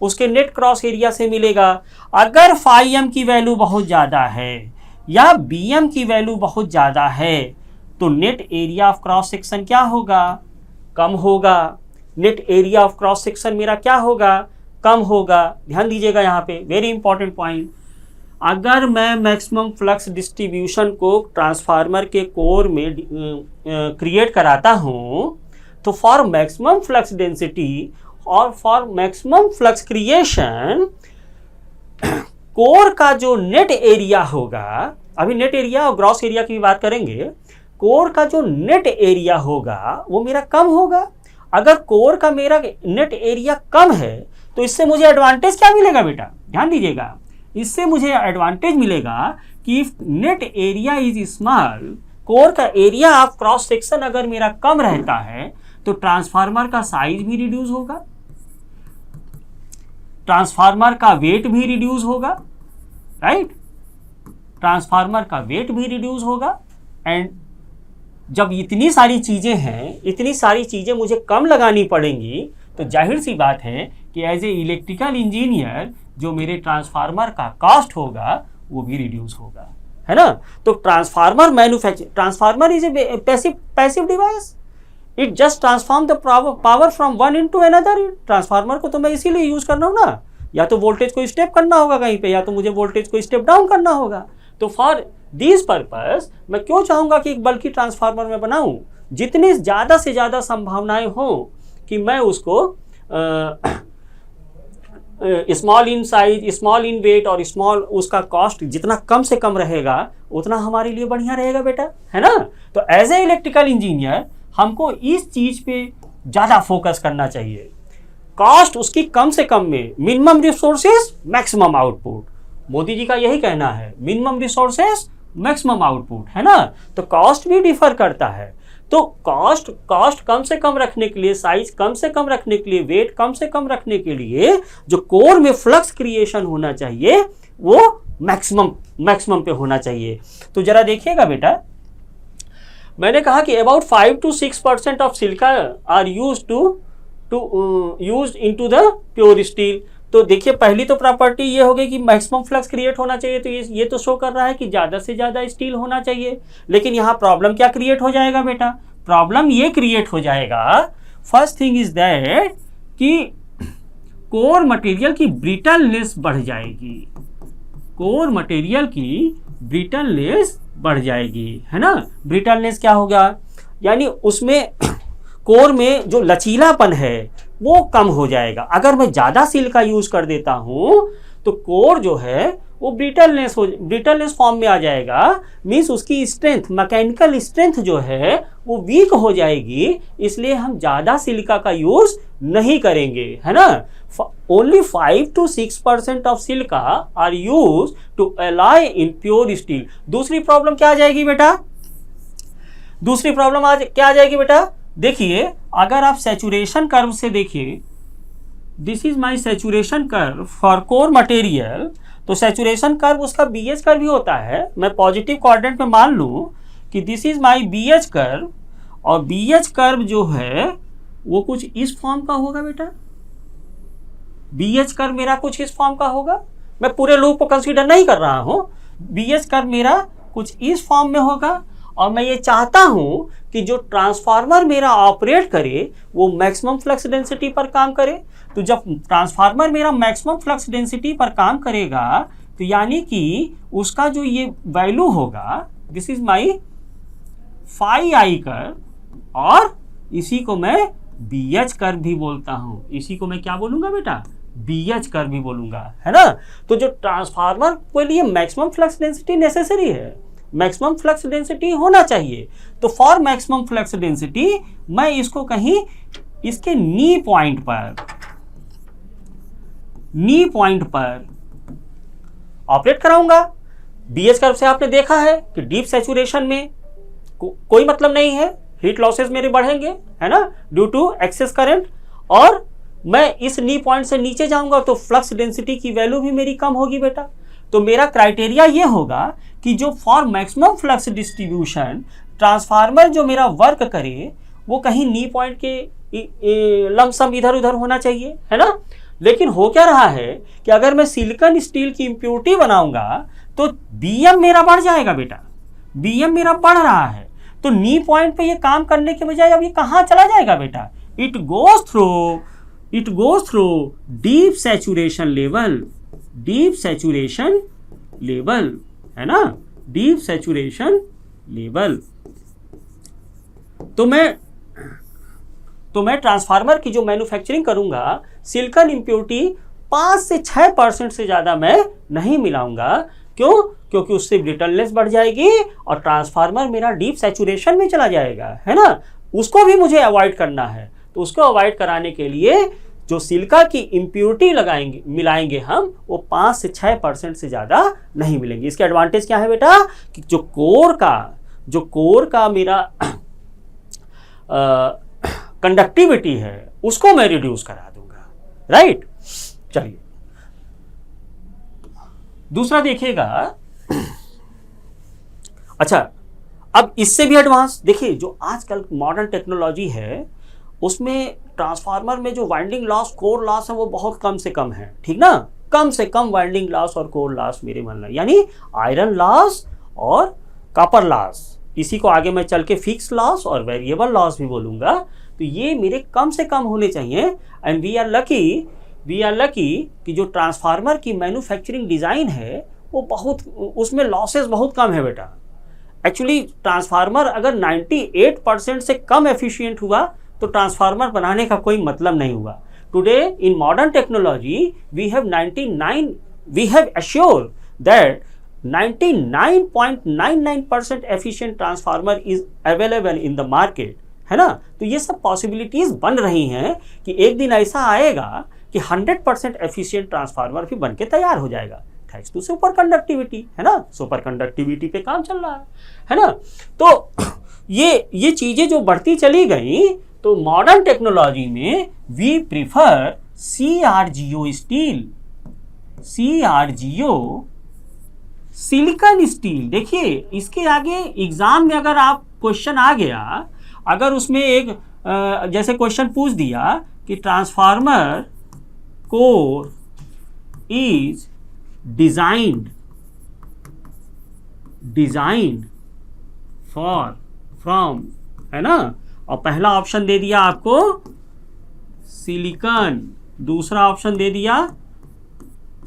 उसके नेट क्रॉस एरिया से मिलेगा। अगर फाई एम की वैल्यू बहुत ज़्यादा है या बीएम की वैल्यू बहुत ज़्यादा है तो net area of cross section क्या होगा, कम होगा। Net area of cross section मेरा क्या होगा, कम होगा। ध्यान दीजिएगा यहाँ पे, वेरी इंपॉर्टेंट पॉइंट। अगर मैं मैक्सिमम फ्लक्स डिस्ट्रीब्यूशन को ट्रांसफार्मर के कोर में क्रिएट कराता हूँ तो फॉर मैक्सिमम फ्लक्स डेंसिटी और for maximum flux creation core का जो नेट एरिया होगा, अभी नेट एरिया और ग्रॉस एरिया की भी बात करेंगे, कोर का जो नेट एरिया होगा वो मेरा कम होगा। अगर कोर का मेरा नेट एरिया कम है तो इससे मुझे एडवांटेज क्या मिलेगा बेटा, ध्यान दीजिएगा, इससे मुझे एडवांटेज मिलेगा कि if net area is small, core का एरिया ऑफ क्रॉस सेक्शन अगर मेरा कम रहता है तो ट्रांसफार्मर का साइज भी रिड्यूस होगा, ट्रांसफार्मर का वेट भी रिड्यूस होगा, राइट, ट्रांसफार्मर का वेट भी रिड्यूस होगा। एंड जब इतनी सारी चीजें हैं, इतनी सारी चीजें मुझे कम लगानी पड़ेंगी तो जाहिर सी बात है कि एज ए इलेक्ट्रिकल इंजीनियर जो मेरे ट्रांसफार्मर का कॉस्ट होगा वो भी रिड्यूस होगा, है ना। तो transformer manufacture, transformer is a passive device, it just transform the power from one into another. Transformer को तो मैं इसीलिए यूज कर रहा हूँ ना, या तो वोल्टेज को स्टेप करना होगा कहीं पे, या तो मुझे वोल्टेज को स्टेप डाउन करना होगा। तो फॉर दिस पर्पस मैं क्यों चाहूंगा कि एक बल्कि ट्रांसफार्मर में बनाऊं, जितनी ज़्यादा से ज़्यादा संभावनाएं हो कि मैं उसको small in size, small in weight और स्मॉल, उसका कॉस्ट जितना कम से कम रहेगा उतना हमारे लिए बढ़िया रहेगा बेटा, है ना। तो एज ए इलेक्ट्रिकल इंजीनियर हमको इस चीज पे ज़्यादा फोकस करना चाहिए, कॉस्ट उसकी कम से कम में, minimum resources maximum output. Modi ji का यही कहना है, मिनिमम रिसोर्सेज मैक्सिमम आउटपुट, है ना। तो कॉस्ट भी डिफर करता है, तो कॉस्ट कम से कम रखने के लिए, साइज कम से कम रखने के लिए, वेट कम से कम रखने के लिए जो कोर में फ्लक्स क्रिएशन होना चाहिए वो मैक्सिमम पे होना चाहिए। तो जरा देखिएगा बेटा, मैंने कहा कि about 5 to 6% of silica are used into the pure steel. तो देखिए पहली तो प्रॉपर्टी ये हो गई कि मैक्सिमम फ्लक्स क्रिएट होना चाहिए, तो ये तो शो कर रहा है कि ज़्यादा से ज़्यादा स्टील होना चाहिए। लेकिन यहाँ प्रॉब्लम क्या क्रिएट हो जाएगा बेटा, प्रॉब्लम ये क्रिएट हो जाएगा, फर्स्ट थिंग इज दैट कि कोर मटेरियल की ब्रिटलनेस बढ़ जाएगी, कोर मटेरियल की ब्रिटलनेस बढ़ जाएगी, है ना। ब्रिटलनेस क्या होगा, यानी उसमें कोर में जो लचीलापन है वो कम हो जाएगा। अगर मैं ज़्यादा सिलिका यूज़ कर देता हूँ तो कोर जो है वो ब्रिटलनेस फॉर्म में आ जाएगा, मीन्स उसकी स्ट्रेंथ, मैकेनिकल स्ट्रेंथ जो है वो वीक हो जाएगी। इसलिए हम ज़्यादा सिलिका का यूज़ नहीं करेंगे, है ना। Only 5 to 6% of silica are use to alloy in pure steel. दूसरी प्रॉब्लम क्या आ जाएगी बेटा, दूसरी प्रॉब्लम क्या आ जाएगी बेटा, देखिए अगर आप सैचुरेशन कर्व से देखिए, this is my saturation curve for core material. तो सैचुरेशन कर्व उसका बीएच कर्व भी होता है। मैं पॉजिटिव कोऑर्डिनेट में मान लूं कि this is my BH curve, और बीएच कर्व जो है वो कुछ इस फॉर्म का होगा बेटा, बीएच कर्व मेरा कुछ इस फॉर्म का होगा। मैं पूरे लूप को कंसीडर नहीं कर रहा हूं, बीएच कर्व मेरा कुछ इस फॉर्म में होगा। और मैं ये चाहता हूं कि जो ट्रांसफार्मर मेरा ऑपरेट करे वो मैक्सिमम फ्लक्स डेंसिटी पर काम करे। तो जब ट्रांसफार्मर मेरा मैक्सिमम फ्लक्स डेंसिटी पर काम करेगा तो यानी कि उसका जो ये वैल्यू होगा, this is my phi I curve, और इसी को मैं BH कर्व भी बोलता हूं। इसी को मैं क्या बोलूंगा बेटा? BH कर्व भी बोलूंगा, है ना। तो जो ट्रांसफार्मर के लिए मैक्सिमम फ्लक्स डेंसिटी नेसेसरी है, मैक्सिमम फ्लक्स डेंसिटी होना चाहिए। तो फॉर मैक्सिमम फ्लक्स डेंसिटी मैं इसको कहीं इसके नी पॉइंट पर ऑपरेट कराऊंगा। BH कर्व से आपने देखा है कि डीप सैचुरेशन में कोई मतलब नहीं है, हीट लॉसेस मेरे बढ़ेंगे, है ना, ड्यू टू एक्सेस करंट। और मैं इस नी पॉइंट से नीचे जाऊंगा तो फ्लक्स डेंसिटी की वैल्यू भी मेरी कम होगी बेटा। तो मेरा क्राइटेरिया ये होगा कि जो for maximum flux distribution transformer जो मेरा वर्क करे वो कहीं नी पॉइंट के लमसम इधर उधर होना चाहिए, है ना। लेकिन हो क्या रहा है कि अगर मैं सिलिकॉन स्टील की इम्प्योरिटी बनाऊंगा तो BM मेरा बढ़ जाएगा बेटा, BM मेरा बढ़ रहा है। तो नी पॉइंट पे ये काम करने के बजाय अब ये कहाँ चला जाएगा बेटा? It goes through deep saturation level, है ना, डीप सैचुरेशन लेवल। तो मैं ट्रांसफार्मर की जो मैन्युफैक्चरिंग करूंगा सिलिकॉन इम्प्योरिटी 5 से 6% से ज्यादा मैं नहीं मिलाऊंगा। क्यों? क्योंकि उससे ब्रिटलनेस बढ़ जाएगी और ट्रांसफार्मर मेरा डीप सैचुरेशन में चला जाएगा, है ना। उसको भी मुझे अवॉइड करना है। तो उसको अवॉइड कराने के लिए जो सिलिका की इम्प्योरिटी मिलाएंगे हम, वो 5 से 6% से ज्यादा नहीं मिलेंगे। इसके एडवांटेज क्या है बेटा? कि जो कोर का मेरा कंडक्टिविटी है उसको मैं रिड्यूस करा दूंगा, राइट। चलिए दूसरा देखिएगा। अच्छा, अब इससे भी एडवांस देखिए, जो आजकल मॉडर्न टेक्नोलॉजी है उसमें ट्रांसफार्मर में जो वाइंडिंग लॉस, कोर लॉस है वो बहुत कम से कम है, ठीक ना। कम से कम वाइंडिंग लॉस और कोर लॉस मेरे मन में, यानी आयरन लॉस और कॉपर लॉस, इसी को आगे मैं चल के फिक्स लॉस और वेरिएबल लॉस भी बोलूंगा। तो ये मेरे कम से कम होने चाहिए। एंड वी आर लकी कि जो ट्रांसफार्मर की मैन्युफैक्चरिंग डिज़ाइन है वो बहुत, उसमें लॉसेस बहुत कम है बेटा। एक्चुअली ट्रांसफार्मर अगर 98% से कम एफिशिएंट हुआ तो ट्रांसफार्मर बनाने का कोई मतलब नहीं हुआ। Today in modern technology we have assured that 99.99% efficient transformer is available in the market, है ना। तो ये सब पॉसिबिलिटीज बन रही हैं कि एक दिन ऐसा आएगा कि 100% एफिशिएंट ट्रांसफार्मर भी बन के तैयार हो जाएगा, थैंक्स टू सुपर कंडक्टिविटी, है ना। सुपर कंडक्टिविटी पे काम चल रहा है ना। तो ये चीजें जो बढ़ती चली गई, तो मॉडर्न टेक्नोलॉजी में we prefer CRGO silicon steel. देखिए इसके आगे एग्जाम में अगर आप क्वेश्चन आ गया, अगर उसमें एक जैसे क्वेश्चन पूछ दिया कि transformer core is designed from, है ना, और पहला ऑप्शन दे दिया आपको सिलिकॉन, दूसरा ऑप्शन दे दिया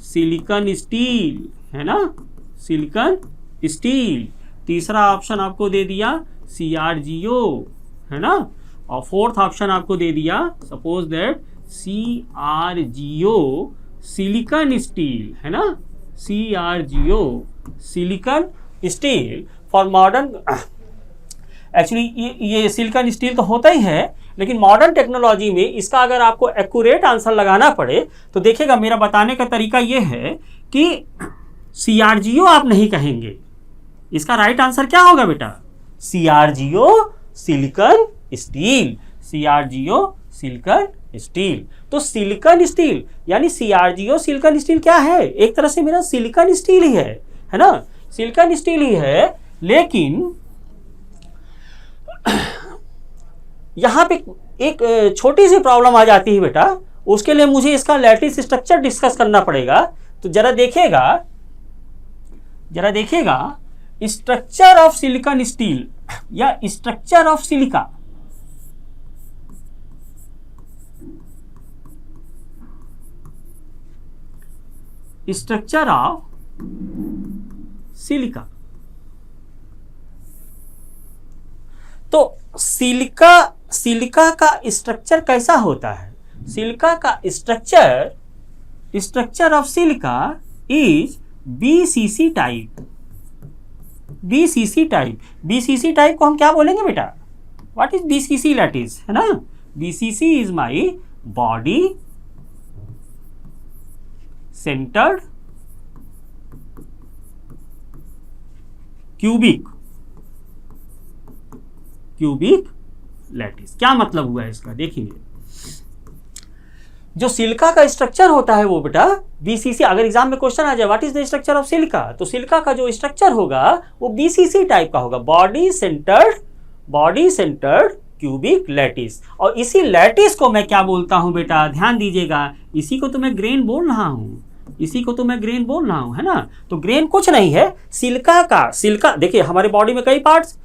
सिलिकॉन स्टील, है ना, सिलिकॉन स्टील, तीसरा ऑप्शन आपको दे दिया CRGO, है ना, और फोर्थ ऑप्शन आपको दे दिया suppose that CRGO silicon steel, है ना, CRGO silicon steel for modern. Actually ये सिलिकॉन स्टील तो होता ही है, लेकिन मॉडर्न टेक्नोलॉजी में इसका अगर आपको एक्यूरेट आंसर लगाना पड़े तो देखिएगा मेरा बताने का तरीका ये है कि CRGO आप नहीं कहेंगे, इसका राइट आंसर क्या होगा बेटा? CRGO silicon steel, CRGO silicon steel. तो सिलिकॉन स्टील यानी CRGO सिलिकॉन स्टील क्या है? एक तरह से मेरा सिलिकॉन स्टील ही है ना, सिलिकॉन स्टील ही है। लेकिन यहां पे एक छोटी सी प्रॉब्लम आ जाती है बेटा, उसके लिए मुझे इसका लैटिस स्ट्रक्चर डिस्कस करना पड़ेगा। तो जरा देखिएगा स्ट्रक्चर ऑफ सिलिकॉन स्टील या structure of silica. Structure of silica. तो सिलिका का स्ट्रक्चर कैसा होता है? सिलिका का structure of silica is BCC type. BCC type को हम क्या बोलेंगे बेटा? व्हाट इज बीसीसी लैटिस, है ना? BCC is my body centred cubic lattice. क्या मतलब हुआ है इसका? देखेंगे, जो सिलिका का स्ट्रक्चर होता है वो बेटा बीसीसी, अगर एग्जाम में क्वेश्चन आ जाए what is the structure of silica, तो सिलिका का जो स्ट्रक्चर होगा वो बीसीसी टाइप का होगा, बॉडी सेंटर्ड क्यूबिक लैटिस। और इसी लैटिस को मैं क्या बोलता हूं बेटा? ध्यान दीजिएगा, इसी को तो मैं ग्रेन बोल रहा हूं, है ना? तो ग्रेन कुछ नहीं है, सिलिका देखिए हमारे बॉडी में कई पार्ट्स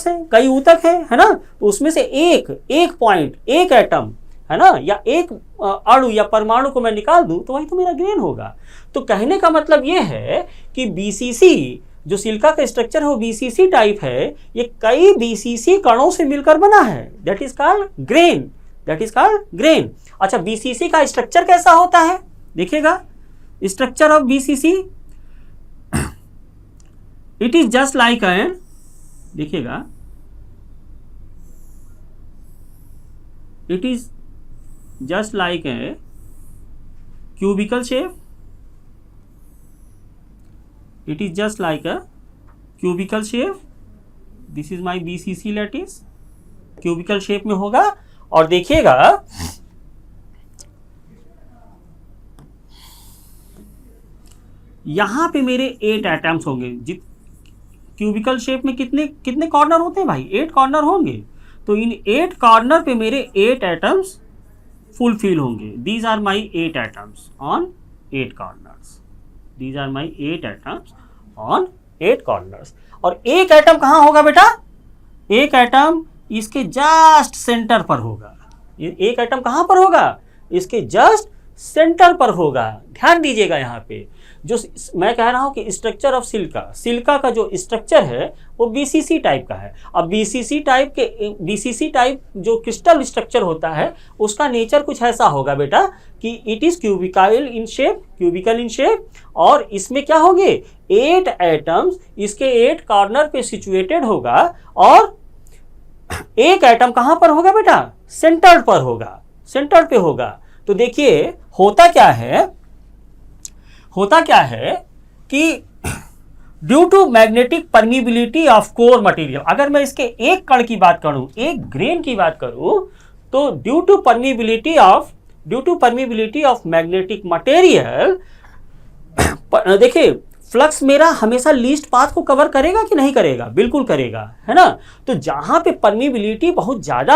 हैं, कई ऊतक हैं, है ना? तो उसमें से एक पॉइंट, एक एटम, है ना, या एक अणु या परमाणु को मैं निकाल दूं तो वही तो मेरा ग्रेन होगा। तो कहने का मतलब ये है कि बीसीसी, जो सिलिका का स्ट्रक्चर है वो बीसीसी टाइप है, ये कई बीसीसी कणों से मिलकर बना है, दैट इज कॉल्ड ग्रेन। अच्छा, बीसीसी का स्ट्रक्चर कैसा होता है? देखिएगा, structure of BCC, it is just like an, देखिएगा, it is just like a cubical shape. It is just like a cubical shape. This is my BCC lattice. Cubical shape में होगा। और देखिएगा यहां पे मेरे 8 एटम्स होंगे। क्यूबिकल शेप में कितने कॉर्नर होते हैं भाई? 8 कॉर्नर होंगे। तो इन 8 कॉर्नर पे मेरे 8 एटम्स फुलफिल होंगे। These are my 8 atoms on 8 corners. और एक एटम कहाँ होगा बेटा? एक एटम इसके जस्ट सेंटर पर होगा। एक एटम कहाँ पर होगा? इसके जस्ट सेंटर पर होगा। ध्यान दीजिएगा, यहाँ पे जो मैं कह रहा हूं कि स्ट्रक्चर ऑफ सिलिका का जो स्ट्रक्चर है वो बीसीसी टाइप का है। अब बीसीसी टाइप जो क्रिस्टल स्ट्रक्चर होता है उसका नेचर कुछ ऐसा होगा बेटा कि it is cubical in shape, और इसमें क्या होंगे? 8 एटम्स इसके 8 कॉर्नर पे सिचुएटेड होगा, और एक एटम कहां पर होगा बेटा? सेंटर पे होगा। तो देखिए होता क्या है कि due to magnetic permeability of core material, अगर मैं इसके एक कण की बात करूं, एक ग्रेन की बात करूं, तो due to permeability of magnetic material, देखिए फ्लक्स मेरा हमेशा लीस्ट पाथ को कवर करेगा कि नहीं करेगा? बिल्कुल करेगा, है ना? तो जहां पे परमिबिलिटी बहुत ज्यादा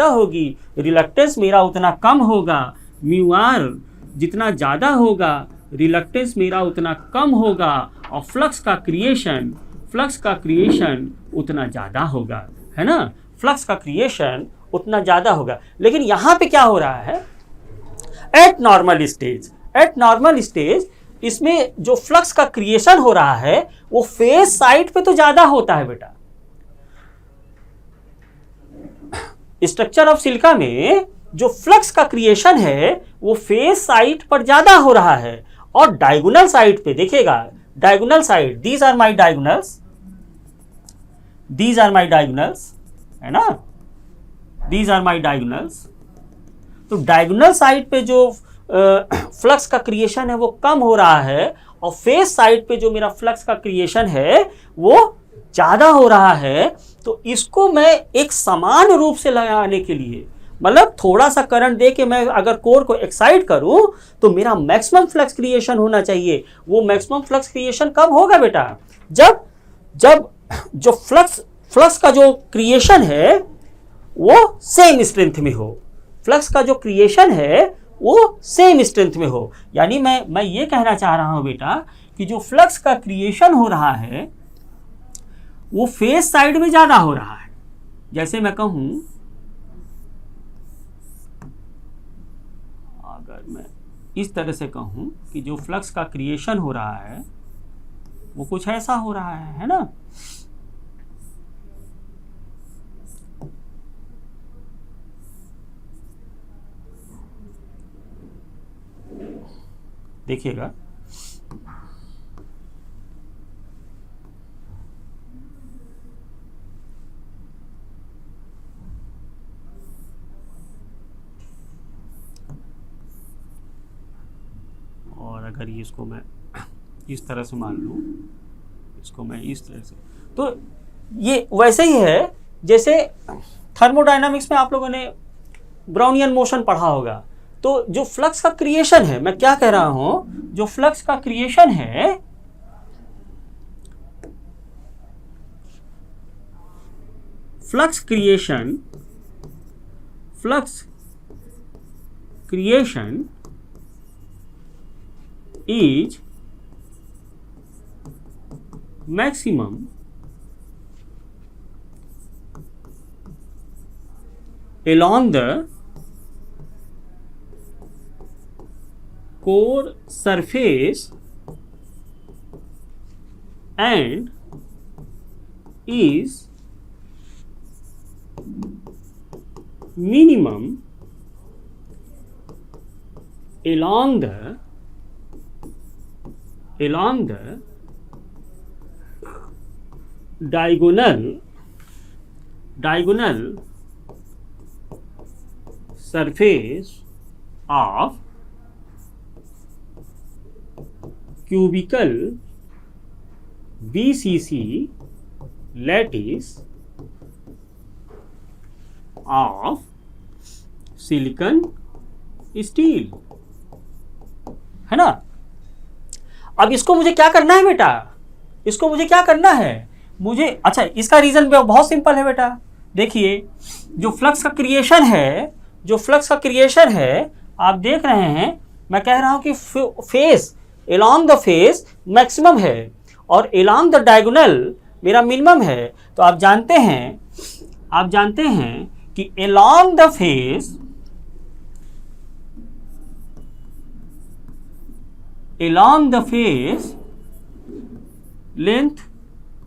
होगी, रिलक्टेंस मेरा उतना कम होगा। म्यू आर जितना ज़्यादा होगा, रिलक्टेंस मेरा उतना कम होगा, और फ्लक्स का क्रिएशन उतना ज़्यादा होगा, है ना? फ्लक्स का क्रिएशन उतना ज़्यादा होगा। लेकिन यहाँ पे क्या हो रहा है? एट नॉर्मल स्टेज इसमें जो फ्लक्स का क्रिएशन हो रहा है वो फेज साइड पे तो ज़्यादा होता है बेटा। स्ट्रक्चर ऑफ सिलिका में जो फ्लक्स का क्रिएशन है वो फेज साइड पर ज्यादा हो रहा है, और डायगोनल साइड पे देखिएगा, diagonal side, these are my diagonals, है ना? These are my diagonals. तो डायगोनल साइड पे जो फ्लक्स का क्रिएशन है वो कम हो रहा है, और फेज साइड पे जो मेरा फ्लक्स का क्रिएशन है वो ज्यादा हो रहा है। तो इसको मैं एक समान रूप से लगाने के लिए, मतलब थोड़ा सा करंट दे के मैं अगर कोर को एक्साइट करूं तो मेरा मैक्सिमम फ्लक्स क्रिएशन होना चाहिए। वो मैक्सिमम फ्लक्स क्रिएशन कब होगा बेटा? जब जो फ्लक्स का जो क्रिएशन है वो सेम स्ट्रेंथ में हो। फ्लक्स का जो क्रिएशन है वो सेम स्ट्रेंथ में हो। यानी मैं ये कहना चाह रहा हूं बेटा कि जो फ्लक्स का क्रिएशन हो रहा है वो फेज साइड में ज्यादा हो रहा है। जैसे मैं कहूं, अगर मैं इस तरह से कहूं कि जो फ्लक्स का क्रिएशन हो रहा है वो कुछ ऐसा हो रहा है ना? देखिएगा। और अगर ये इसको मैं इस तरह से मान लूँ, इसको मैं इस तरह से, तो ये वैसे ही है जैसे थर्मोडायनामिक्स में आप लोगों ने ब्राउनियन मोशन पढ़ा होगा। तो जो फ्लक्स का क्रिएशन है, मैं क्या कह रहा हूं, जो फ्लक्स का क्रिएशन है, flux creation is maximum along the core surface and is minimum along the diagonal surface of cubical BCC lattice of silicon steel, है ना। अब इसको मुझे क्या करना है बेटा, इसको मुझे क्या करना है, मुझे, अच्छा इसका रीजन बहुत सिंपल है बेटा। देखिए जो फ्लक्स का क्रिएशन है, आप देख रहे हैं, मैं कह रहा हूं कि face, along the face maximum है और along द डायगोनल मेरा मिनिमम है। तो आप जानते हैं कि along the face length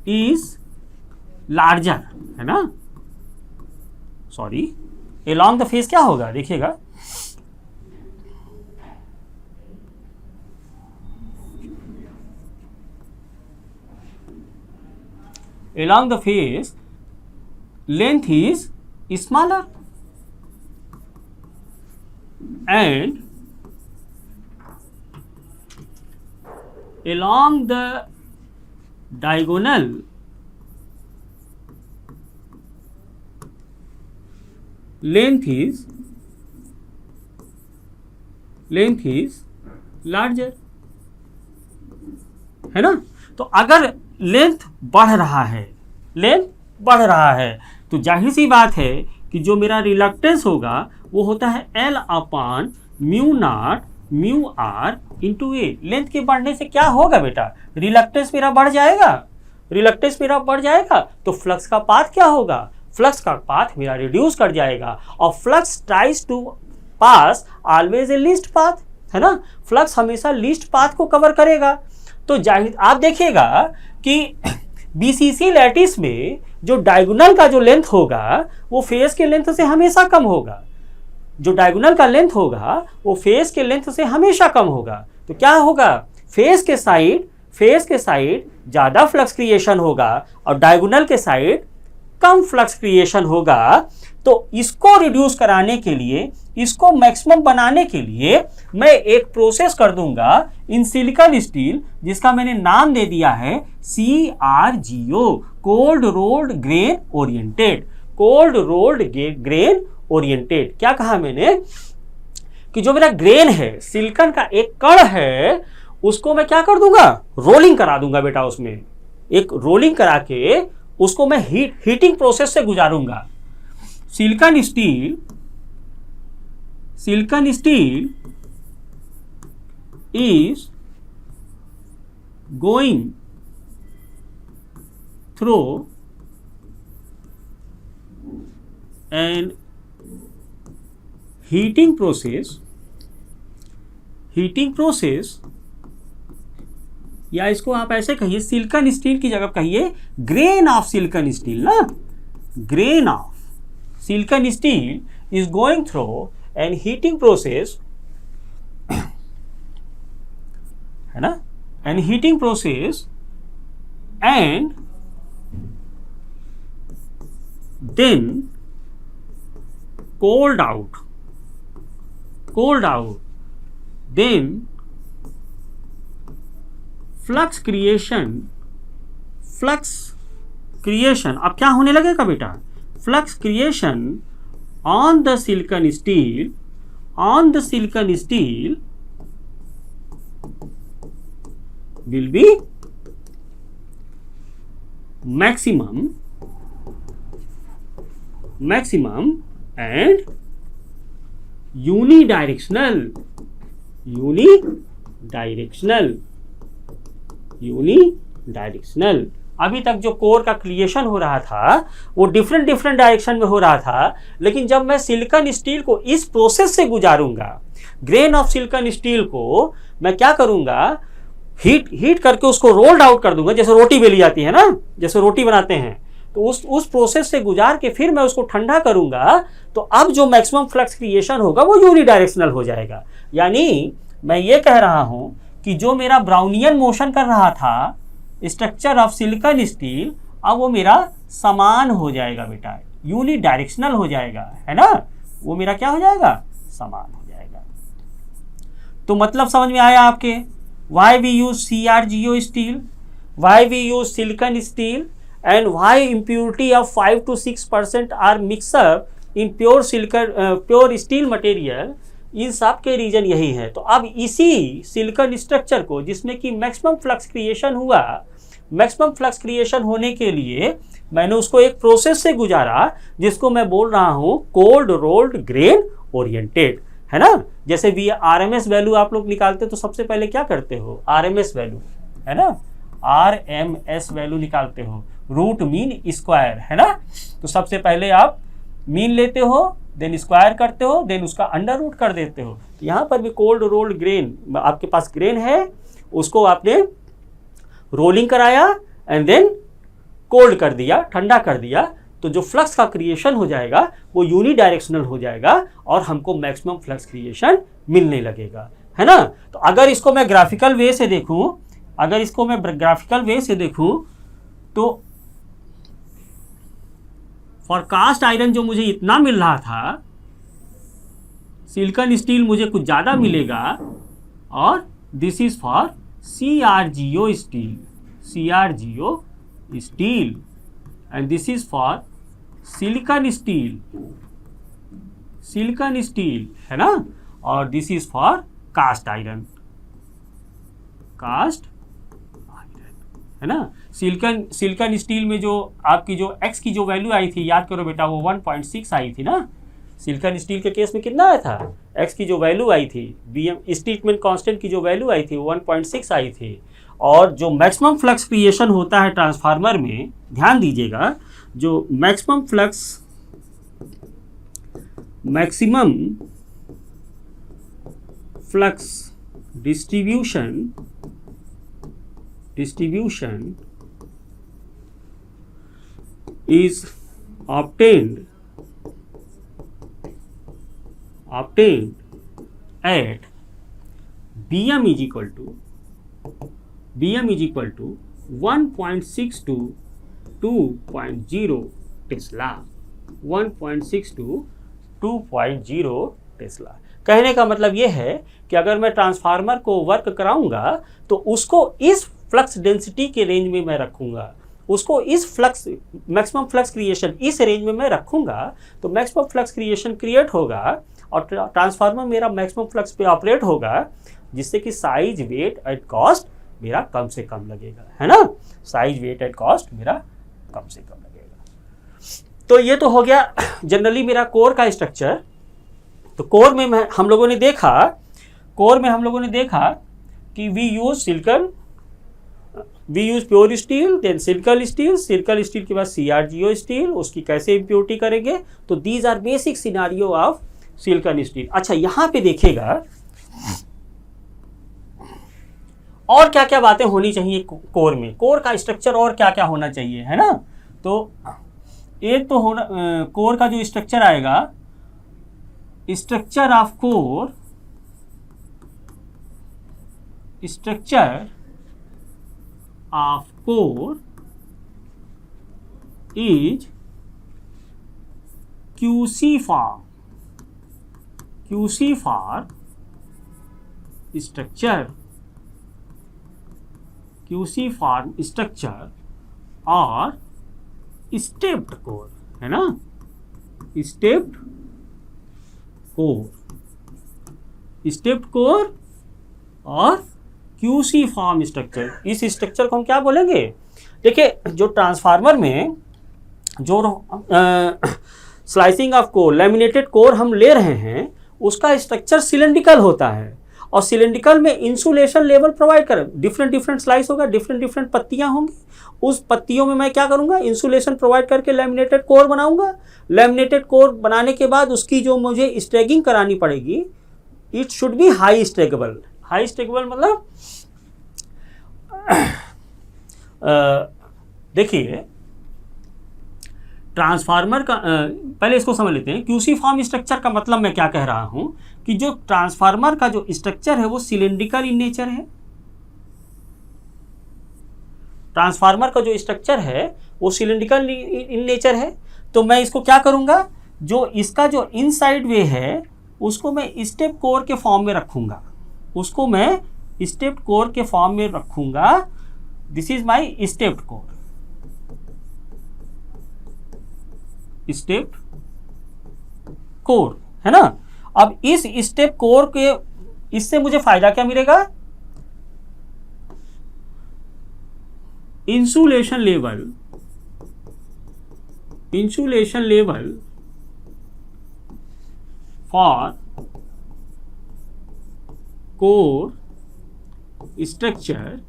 is larger, है ना। सॉरी, along द फेस क्या होगा, देखिएगा, along the face length is smaller and along the diagonal length is larger, है ना। तो अगर लेंथ बढ़ रहा है तो जाहिर सी बात है कि जो मेरा रिलक्टेंस होगा वो होता है L/μ0 μr इंटू ए। लेंथ के बढ़ने से क्या होगा बेटा, रिलक्टेंस मेरा बढ़ जाएगा, तो फ्लक्स का पाथ क्या होगा, फ्लक्स का पाथ मेरा रिड्यूस कर जाएगा। और flux tries to pass always a least path, है ना। फ्लक्स हमेशा लीस्ट पाथ को कवर करेगा। तो जाहिर आप देखिएगा कि बीसीसी लैटिस में जो डायगोनल का जो लेंथ होगा वो फेस के लेंथ से हमेशा कम होगा, जो डायगोनल का लेंथ होगा वो फेस के लेंथ से हमेशा कम होगा। तो क्या होगा, फेस के साइड ज़्यादा फ्लक्स क्रिएशन होगा और डायगोनल के साइड कम फ्लक्स क्रिएशन होगा। तो इसको रिड्यूस कराने के लिए, इसको मैक्सिमम बनाने के लिए मैं एक प्रोसेस कर दूंगा इन सिलिकॉन स्टील, जिसका मैंने नाम दे दिया है CRGO, cold rolled grain oriented. क्या कहा मैंने कि जो मेरा ग्रेन है, सिलिकॉन का एक कण है, उसको मैं क्या कर दूंगा, रोलिंग करा दूंगा बेटा। उसमें एक रोलिंग करा के उसको मैं हीटिंग प्रोसेस से गुजारूंगा। Silicon steel is going through an heating process, या इसको आप ऐसे कहिए, सिलिकॉन स्टील की जगह कहिए ग्रेन ऑफ सिलिकॉन स्टील ना। Grain of silicon steel is going through an heating process है ना, and heating process and then cooled out, then flux creation, अब क्या होने लगेगा बेटा, flux creation on the silicon steel will be maximum and unidirectional. अभी तक जो कोर का क्रिएशन हो रहा था वो डिफरेंट डायरेक्शन में हो रहा था, लेकिन जब मैं सिलिकॉन स्टील को इस प्रोसेस से गुजारूंगा, ग्रेन ऑफ सिलिकॉन स्टील को मैं क्या करूंगा, हीट करके उसको रोल्ड आउट कर दूंगा, जैसे रोटी बेली जाती है ना, जैसे रोटी बनाते हैं, तो उस प्रोसेस से गुजार के फिर मैं उसको ठंडा करूंगा, तो अब जो मैक्सिमम फ्लक्स क्रिएशन होगा वो यूनिडायरेक्शनल हो जाएगा। यानी मैं ये कह रहा हूं कि जो मेरा ब्राउनियन मोशन कर रहा था स्ट्रक्चर ऑफ सिलिकॉन स्टील, अब वो मेरा समान हो जाएगा बेटा, यूनिडायरेक्शनल हो जाएगा, है ना, वो मेरा क्या हो जाएगा, समान हो जाएगा। तो मतलब समझ में आया आपके, why we use CRGO steel, why we use silicon steel, and why impurity of 5 to 6% are mixed up in pure steel material, इन सब के रीजन यही है। तो अब इसी सिलिकॉन स्ट्रक्चर को जिसमें कि मैक्सिमम फ्लक्स क्रिएशन हुआ, मैक्सिमम फ्लक्स क्रिएशन होने के लिए मैंने उसको एक प्रोसेस से गुजारा जिसको मैं बोल रहा हूँ कोल्ड रोल्ड ग्रेन ओरिएंटेड, है ना। जैसे भी RMS वैल्यू आप लोग निकालते तो सबसे पहले क्या करते हो, RMS वैल्यू, है ना, RMS वैल्यू निकालते हो, रूट मीन स्क्वायर, है ना। तो सबसे पहले आप मीन लेते हो, देन स्क्वायर करते हो, देन उसका अंडर रूट कर देते हो। तो यहाँ पर भी कोल्ड रोल्ड ग्रेन, आपके पास ग्रेन है, उसको आपने रोलिंग कराया एंड देन कोल्ड कर दिया, ठंडा कर दिया, तो जो फ्लक्स का क्रिएशन हो जाएगा वो यूनिडायरेक्शनल हो जाएगा और हमको मैक्सिमम फ्लक्स क्रिएशन मिलने लगेगा, है ना। तो अगर इसको मैं ग्राफिकल वे से देखूं, तो फॉर कास्ट आयरन जो मुझे इतना मिल रहा था, सिलिकॉन स्टील मुझे कुछ ज़्यादा मिलेगा, और this is for CRGO steel and this is for silicon steel, है ना, और this is for cast iron, है ना। सिलिकॉन स्टील में जो आपकी जो X की जो वैल्यू आई थी, याद करो बेटा, वो 1.6 आई थी ना। सिलिकॉन स्टील के केस में कितना आया था, X की जो वैल्यू आई थी, BM स्टीटमेंट कांस्टेंट की जो वैल्यू आई थी 1.6 आई थी। और जो मैक्सिमम फ्लक्स क्रिएशन होता है ट्रांसफार्मर में, ध्यान दीजिएगा, जो maximum flux distribution is obtained at BM is equal to 1.6 to 2.0 Tesla, 1.6 to 2.0 Tesla. कहने का मतलब ये है कि अगर मैं ट्रांसफार्मर को वर्क कराऊंगा तो उसको इस फ्लक्स डेंसिटी के रेंज में मैं रखूंगा, उसको इस फ्लक्स मैक्सिमम फ्लक्स क्रिएशन इस रेंज में मैं रखूंगा, तो मैक्सिमम फ्लक्स क्रिएशन क्रिएट होगा और ट्रांसफार्मर मेरा मैक्सिमम फ्लक्स पे ऑपरेट होगा, जिससे कि साइज वेट एंड कॉस्ट मेरा कम से कम लगेगा, है ना, साइज वेट एंड कॉस्ट मेरा कम से कम लगेगा। तो ये तो हो गया जनरली मेरा कोर का स्ट्रक्चर। तो कोर में हम लोगों ने देखा कि we use pure steel, then silicon steel के बाद CRGO स्टील, उसकी कैसे इम्प्योरिटी करेंगे। तो these are basic scenario of silicon steel. अच्छा, यहाँ पे देखिएगा और क्या क्या बातें होनी चाहिए कोर में, कोर का स्ट्रक्चर और क्या क्या होना चाहिए, है ना। तो एक तो होना कोर का जो स्ट्रक्चर आएगा, structure of core structure of core is QC form. QC for structure, QC form structure और स्टेप्ड कोर, है ना, स्टेप्ड कोर, स्टेप्ड कोर और QC फॉर्म स्ट्रक्चर. इस स्ट्रक्चर को हम क्या बोलेंगे? देखिए, जो ट्रांसफार्मर में जो slicing of core, laminated core हम ले रहे हैं, उसका स्ट्रक्चर सिलेंड्रिकल होता है और सिलेंड्रिकल में इंसुलेशन लेवल प्रोवाइड कर, डिफरेंट डिफरेंट स्लाइस होगा, डिफरेंट डिफरेंट पत्तियां होंगी. उस पत्तियों में मैं क्या करूंगा? इंसुलेशन प्रोवाइड करके लैमिनेटेड कोर बनाऊंगा. लैमिनेटेड कोर बनाने के बाद उसकी जो मुझे स्ट्रैगिंग करानी पड़ेगी, it should be high stackable. High stackable मतलब देखिए, ट्रांसफार्मर का पहले इसको समझ लेते हैं. क्यूसी फॉर्म स्ट्रक्चर का मतलब मैं क्या कह रहा हूं कि जो ट्रांसफार्मर का जो स्ट्रक्चर है वो सिलेंड्रिकल इन नेचर है. ट्रांसफार्मर का जो स्ट्रक्चर है वो सिलेंड्रिकल इन नेचर है. तो मैं इसको क्या करूंगा? जो इसका जो इनसाइड वे है उसको मैं स्टेप कोर के फॉर्म में रखूंगा. उसको मैं स्टेप कोर के फॉर्म में रखूंगा. This is my step core, step core, है ना. अब इस स्टेप कोर के, इससे मुझे फायदा क्या मिलेगा? Insulation level, insulation level for core structure,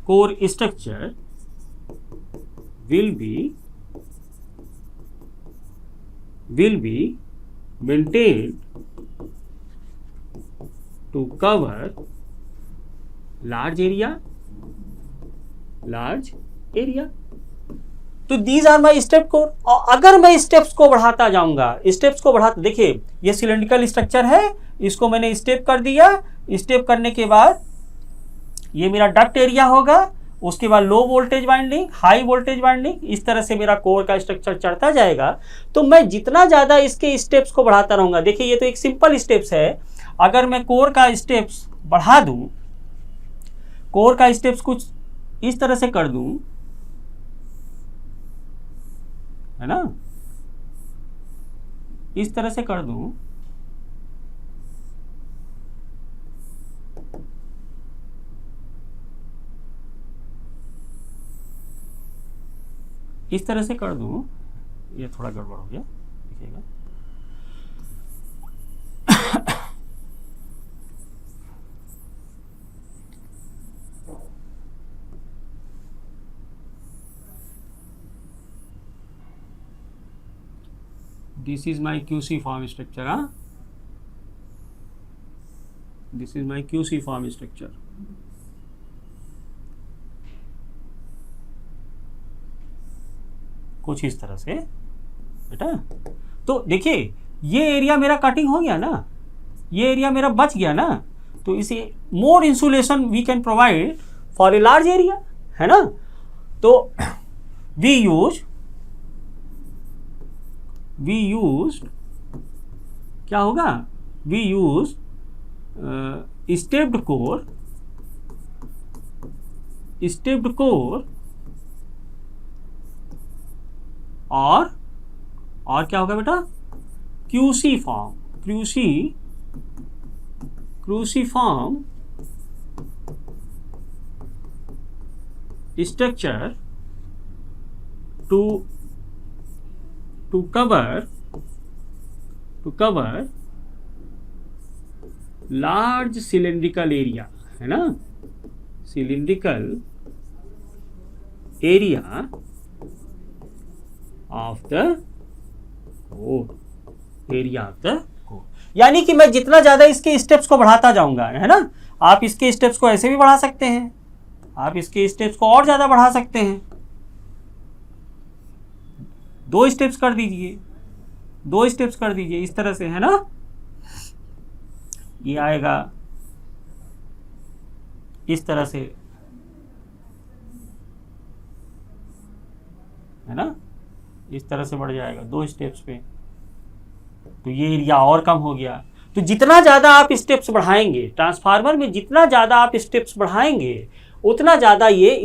core structure will be maintained to cover large area. तो these are my step core. और अगर मैं स्टेप्स को बढ़ाता जाऊंगा, स्टेप्स को बढ़ाता, देखिए ये सिलेंड्रिकल स्ट्रक्चर है, इसको मैंने स्टेप कर दिया. स्टेप करने के बाद ये मेरा डक्ट एरिया होगा, उसके बाद low voltage winding, high voltage winding, इस तरह से मेरा कोर का स्ट्रक्चर चढ़ता जाएगा. तो मैं जितना ज़्यादा इसके स्टेप्स को बढ़ाता रहूँगा, देखिए ये तो एक सिंपल स्टेप्स है. अगर मैं कोर का स्टेप्स बढ़ा दूँ, कोर का स्टेप्स कुछ इस तरह से कर दूँ, है ना, इस तरह से कर दूँ, इस तरह से कर दूं, ये थोड़ा गड़बड़ हो गया, देखिएगा. This is my cruciform structure. हाँ, this is my cruciform structure. कुछ इस तरह से बेटा. तो देखिए ये एरिया मेरा कटिंग हो गया ना, ये एरिया मेरा बच गया ना. तो इसे more insulation we can provide for a large area, है ना. तो वी यूज क्या होगा? We use stepped core, stepped core और क्या होगा बेटा? Cruciform, cruciform structure to cover large cylindrical area, है ना, cylindrical area of the core, area of the core. यानी कि मैं जितना ज्यादा इसके स्टेप्स को बढ़ाता जाऊंगा, है ना. आप इसके स्टेप्स को ऐसे भी बढ़ा सकते हैं, आप इसके स्टेप्स को और ज्यादा बढ़ा सकते हैं. 2 स्टेप्स कर दीजिए, 2 स्टेप्स कर दीजिए इस तरह से, है ना. ये आएगा इस तरह से, है ना, इस तरह से बढ़ जाएगा 2 स्टेप्स पे, तो ये एरिया और कम हो गया। तो जितना ज़्यादा आप स्टेप्स बढ़ाएंगे ट्रांसफार्मर में, जितना ज़्यादा आप स्टेप्स बढ़ाएंगे उतना ज़्यादा ये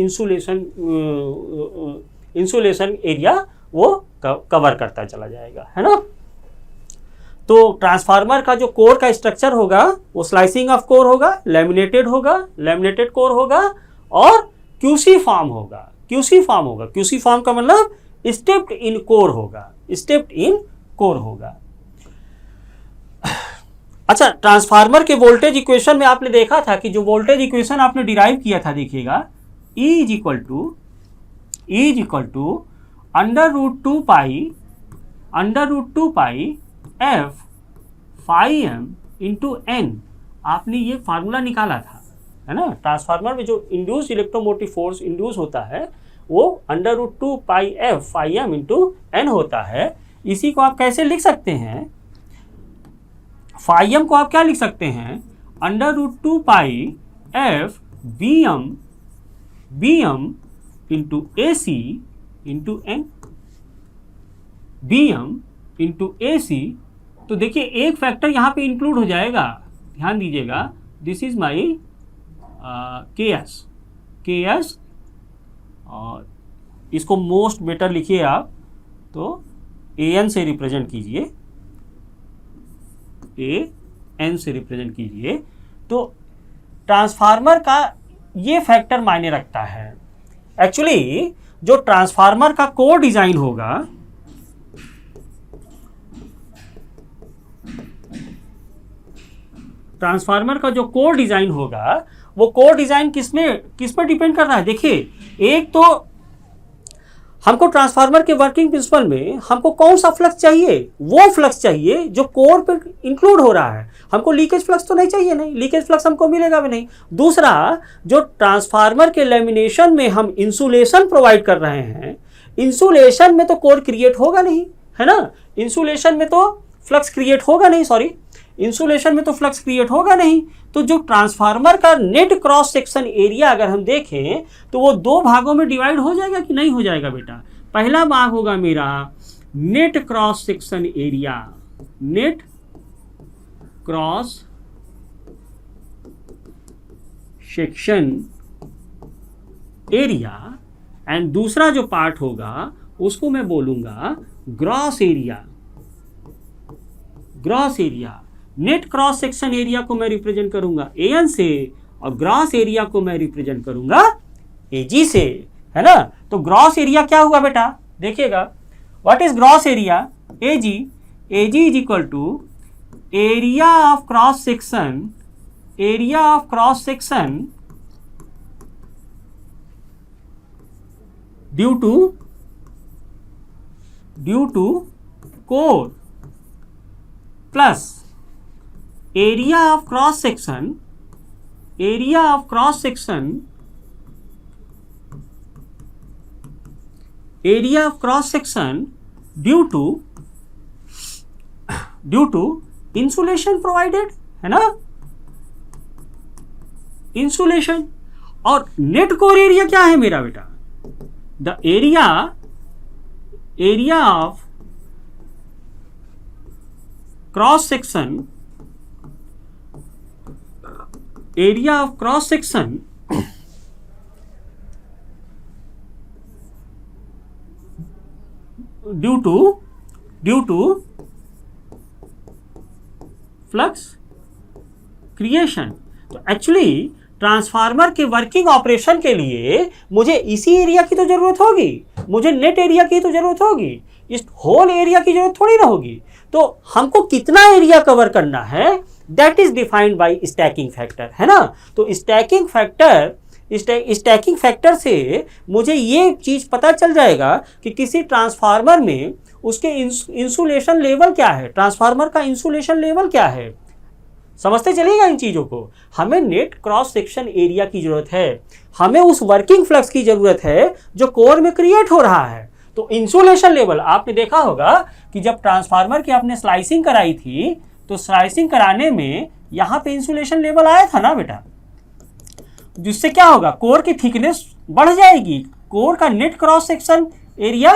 इंसुलेशन एरिया वो कवर करता चला जाएगा, है ना। तो ट्रांसफार्मर का जो कोर का स्ट्रक्चर होगा वो स्लाइसिंग ऑफ कोर होगा, लैमिनेटेड कोर होगा और क्यूसी फॉर्म होगा। क्यूसी फॉर्म का मतलब स्टेप्ड इन कोर होगा। अच्छा, ट्रांसफार्मर के वोल्टेज इक्वेशन में आपने देखा था कि जो वोल्टेज इक्वेशन आपने डिराइव किया था, देखिएगा E is equal to under root 2 pi F phi m into N। आपने ये फार्मूला निकाला था, है ना। ट्रांसफार्मर में जो इंड्यूस इलेक्ट्रोमोटिव फोर्स इंड्यूस होता है वो under root 2 pi F phi m into N होता है। इसी को आप कैसे लिख सकते हैं, phi m को आप क्या लिख सकते हैं, under root 2 pi F B M into AC into N, into AC। तो देखिए एक फैक्टर यहाँ पे इंक्लूड हो जाएगा, ध्यान दीजिएगा, दिस इज माई KS, और इसको मोस्ट बेटर लिखिए आप, तो AN से रिप्रेजेंट कीजिए, AN से रिप्रेजेंट कीजिए। तो ट्रांसफार्मर का ये फैक्टर मायने रखता है। एक्चुअली जो ट्रांसफार्मर का कोर डिजाइन होगा, ट्रांसफार्मर का जो कोर डिजाइन होगा वो कोर डिजाइन किस पर डिपेंड कर रहा है। देखिए, एक तो हमको ट्रांसफार्मर के वर्किंग प्रिंसिपल में हमको कौन सा फ्लक्स चाहिए, वो फ्लक्स चाहिए जो कोर पे इंक्लूड हो रहा है। हमको लीकेज फ्लक्स तो नहीं चाहिए, नहीं, लीकेज फ्लक्स हमको मिलेगा भी नहीं। दूसरा, जो ट्रांसफार्मर के लैमिनेशन में हम इंसुलेशन प्रोवाइड कर रहे हैं, इंसुलेशन में तो कोर क्रिएट होगा नहीं, है ना, इंसुलेशन में तो फ्लक्स क्रिएट होगा नहीं, तो जो ट्रांसफार्मर का नेट क्रॉस सेक्शन एरिया अगर हम देखें तो वो 2 भागों में डिवाइड हो जाएगा कि नहीं हो जाएगा बेटा। पहला भाग होगा मेरा net cross section area, and दूसरा जो पार्ट होगा उसको मैं बोलूंगा gross area. Net cross section area को मैं रिप्रेजेंट करूंगा AN से और ग्रॉस एरिया को मैं रिप्रेजेंट करूंगा AG से, है ना। तो ग्रॉस एरिया क्या हुआ बेटा, देखिएगा, what is gross area, AG is equal to area of cross section due to core plus area of cross section due to insulation provided, है ना, इंसुलेशन। और नेट कोर एरिया क्या है मेरा बेटा, the area of cross section due to flux creation. तो actually transformer के working operation के लिए मुझे इसी एरिया की तो जरूरत होगी, मुझे नेट एरिया की तो जरूरत होगी, इस होल एरिया की जरूरत थोड़ी ना होगी। तो हमको कितना एरिया कवर करना है, that is defined by stacking factor, है ना। तो स्टैकिंग फैक्टर से मुझे ये चीज पता चल जाएगा कि किसी ट्रांसफार्मर में उसके इंसुलेशन लेवल क्या है, ट्रांसफार्मर का इंसुलेशन लेवल क्या है। समझते चलिएगा इन चीजों को। हमें नेट क्रॉस सेक्शन एरिया की जरूरत है, हमें उस वर्किंग फ्लक्स की जरूरत है जो कोर में क्रिएट हो रहा है। तो इंसुलेशन लेवल आपने देखा होगा कि जब ट्रांसफार्मर की आपने स्लाइसिंग कराई थी तो स्लाइसिंग कराने में यहाँ पे इंसुलेशन लेवल आया था ना बेटा, जिससे क्या होगा, कोर की थिकनेस बढ़ जाएगी। कोर का नेट क्रॉस सेक्शन एरिया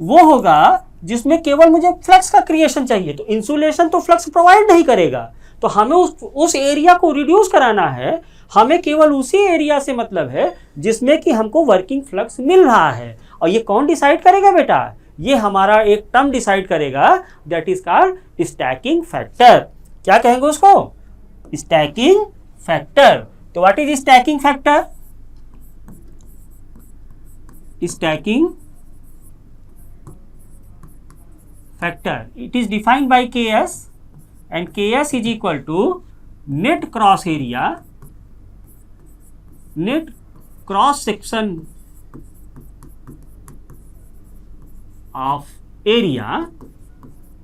वो होगा जिसमें केवल मुझे फ्लक्स का क्रिएशन चाहिए। तो इंसुलेशन तो फ्लक्स प्रोवाइड नहीं करेगा, तो हमें उस एरिया को रिड्यूस कराना है। हमें केवल उसी एरिया से मतलब है जिसमें कि हमको वर्किंग फ्लक्स मिल रहा है। और ये कौन डिसाइड करेगा बेटा, ये हमारा एक टर्म डिसाइड करेगा, that is called stacking factor. क्या कहेंगे उसको, स्टैकिंग फैक्टर। तो what is stacking factor, stacking factor, it is defined by Ks and Ks is equal to net cross area, net cross section of area,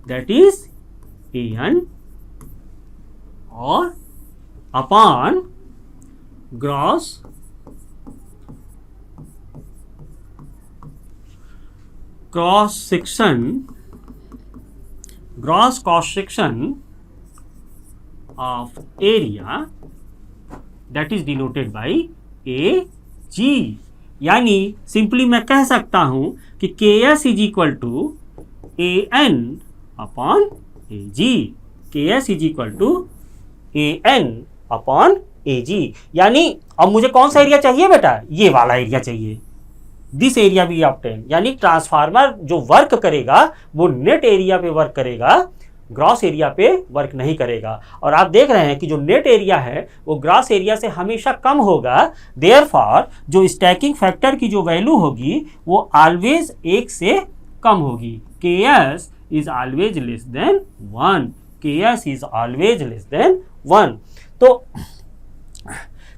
that is An, or upon gross cross section of area, that is denoted by Ag। यानी simply मैं कह सकता हूं कि Ks is equal to An upon Ag, Ks is equal to An upon Ag। यानी अब मुझे कौन सा एरिया चाहिए बेटा, ये वाला एरिया चाहिए, दिस एरिया भी ऑब्टेन। यानी ट्रांसफार्मर जो वर्क करेगा वो नेट एरिया पे वर्क करेगा, ग्रॉस एरिया पे वर्क नहीं करेगा। और आप देख रहे हैं कि जो नेट एरिया है वो ग्रॉस एरिया से हमेशा कम होगा। देयरफॉर जो स्टैकिंग फैक्टर की जो वैल्यू होगी वो ऑलवेज 1 से कम होगी। Ks is always less than 1, Ks is always less than 1। तो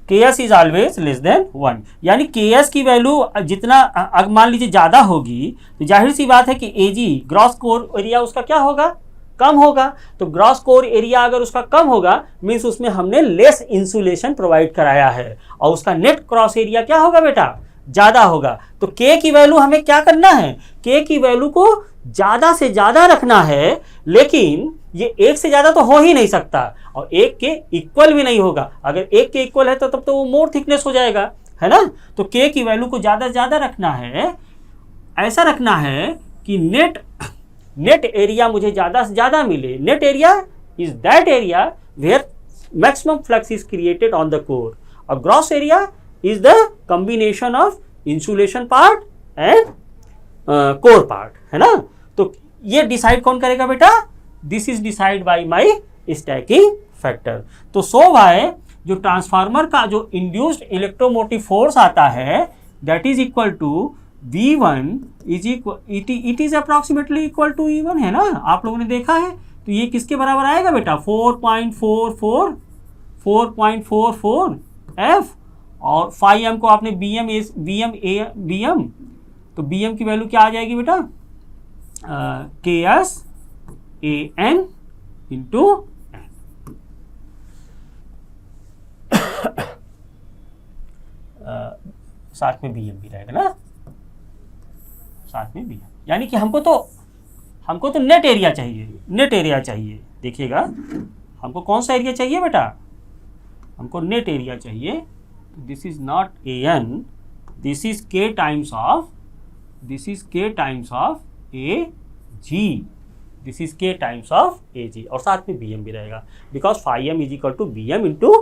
Ks is always less than 1, यानी Ks की वैल्यू जितना अगर मान लीजिए ज़्यादा होगी तो जाहिर सी बात है कि Ag ग्रॉस कोर एरिया उसका क्या होगा, कम होगा। तो ग्रॉस कोर एरिया अगर उसका कम होगा मीन्स उसमें हमने लेस इंसुलेशन प्रोवाइड कराया है, और उसका नेट क्रॉस एरिया क्या होगा बेटा, ज़्यादा होगा। तो K की वैल्यू हमें क्या करना है, K की वैल्यू को ज़्यादा से ज़्यादा रखना है, लेकिन ये 1 से ज़्यादा तो हो ही नहीं सकता और 1 के इक्वल भी नहीं होगा। अगर 1 के इक्वल है तो तब तो वो मोर थिकनेस हो जाएगा, है ना। तो K की वैल्यू को ज़्यादा से ज़्यादा रखना है, ऐसा रखना है कि नेट एरिया मुझे ज़्यादा से ज़्यादा मिले। Net area is that area where maximum flux is created on the core, और gross area is the combination of insulation part and core part, है ना। तो ये डिसाइड कौन करेगा बेटा, this is decide by my stacking factor. तो so bye जो ट्रांसफार्मर का जो इंड्यूस्ड इलेक्ट्रोमोटिव फोर्स आता है that is equal to V1 is equal it is approximately equal to E1, है ना, आप लोगों ने देखा है। तो ये किसके बराबर आएगा बेटा, 4.44 F, और फाई एम को आपने BM, तो BM की वैल्यू क्या आ जाएगी बेटा, Ks An इंटू साथ में BM भी रहेगा ना, साथ में BM। यानी कि हमको तो नेट एरिया चाहिए, देखिएगा हमको कौन सा एरिया चाहिए बेटा, हमको नेट एरिया चाहिए। This is not An, this is K times of Ag, this is K times of Ag, और साथ में BM भी रहेगा, because phi M is equal to BM into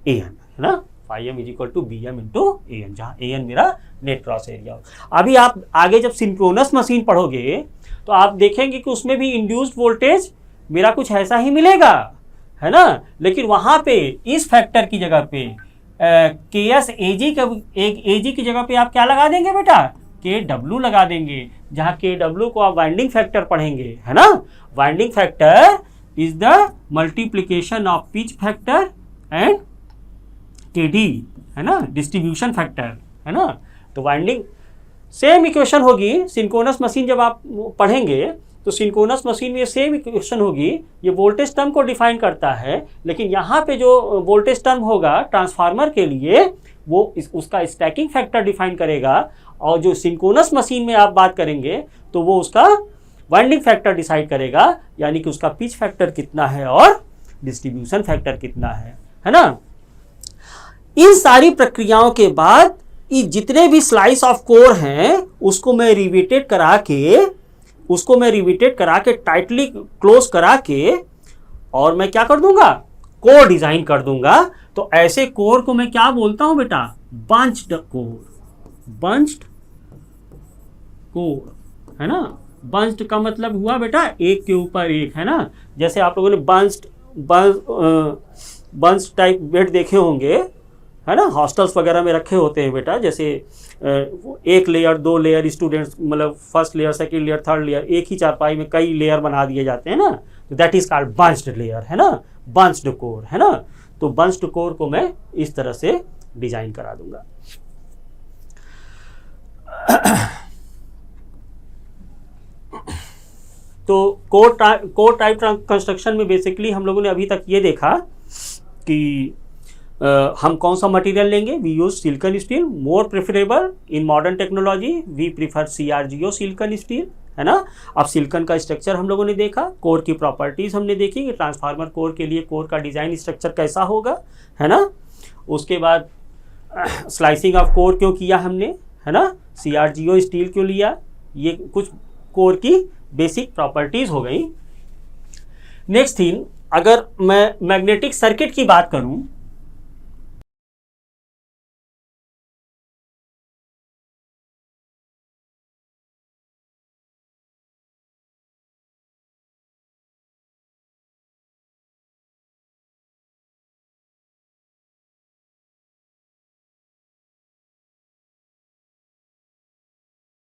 An, है ना। Phi M is equal to BM into An, जहाँ An मेरा net cross area हो। अभी आप आगे जब सिंक्रोनस मशीन पढ़ोगे तो आप देखेंगे कि उसमें भी इंड्यूस्ड वोल्टेज मेरा कुछ ऐसा ही मिलेगा, है ना। लेकिन वहाँ पे इस फैक्टर की जगह पे Ks Ag की जगह पे आप क्या लगा देंगे बेटा, Kw लगा देंगे, जहाँ Kw को आप वाइंडिंग फैक्टर पढ़ेंगे, है ना। Winding factor is the multiplication of pitch factor and Kd, है ना, डिस्ट्रीब्यूशन फैक्टर, है ना। तो वाइंडिंग सेम इक्वेशन होगी। सिंक्रोनस मशीन जब आप पढ़ेंगे तो सिंक्रोनस मशीन में सेम इक्वेशन होगी, ये वोल्टेज टर्म को डिफाइन करता है, लेकिन यहाँ पे जो वोल्टेज टर्म होगा ट्रांसफार्मर के लिए वो उसका स्टैकिंग फैक्टर डिफाइन करेगा, और जो सिंक्रोनस मशीन में आप बात करेंगे तो वो उसका वाइंडिंग फैक्टर डिसाइड करेगा, यानी कि उसका पिच फैक्टर कितना है और डिस्ट्रीब्यूशन फैक्टर कितना है ना। इन सारी प्रक्रियाओं के बाद ये जितने भी स्लाइस ऑफ कोर हैं उसको मैं रिवेटेड करा के टाइटली क्लोज करा के और मैं क्या कर दूंगा, कोर डिजाइन कर दूंगा। तो ऐसे कोर को मैं क्या बोलता हूं बेटा, बंच्ड कोर है ना। बंच्ड का मतलब हुआ बेटा एक के ऊपर एक, है ना। जैसे आप लोगों ने बंच टाइप बेड देखे होंगे, है ना, हॉस्टल्स वगैरह में रखे होते हैं बेटा। जैसे एक लेयर, दो लेयर, स्टूडेंट्स मतलब first layer, second layer, third layer, एक ही चारपाई में कई लेयर बना दिए जाते हैं ना, तो दैट इज कॉल्ड बंच्ड लेयर, है ना, बंच्ड कोर, है ना। तो बंच्ड कोर को मैं इस तरह से डिजाइन करा दूंगा। तो कोर टाइप कंस्ट्रक्शन में बेसिकली हम लोगों ने अभी तक ये देखा कि हम कौन सा मटेरियल लेंगे। We use silicon steel, more preferable in modern technology, we prefer CRGO silicon steel, है ना। अब सिलिकॉन का स्ट्रक्चर हम लोगों ने देखा, कोर की प्रॉपर्टीज हमने देखी कि ट्रांसफार्मर कोर के लिए कोर का डिजाइन स्ट्रक्चर कैसा होगा, है ना। उसके बाद स्लाइसिंग ऑफ कोर क्यों किया हमने, है ना, CRGO स्टील क्यों लिया, ये कुछ कोर की बेसिक प्रॉपर्टीज हो गई। नेक्स्ट थिंग, अगर मैं मैग्नेटिक सर्किट की बात करूं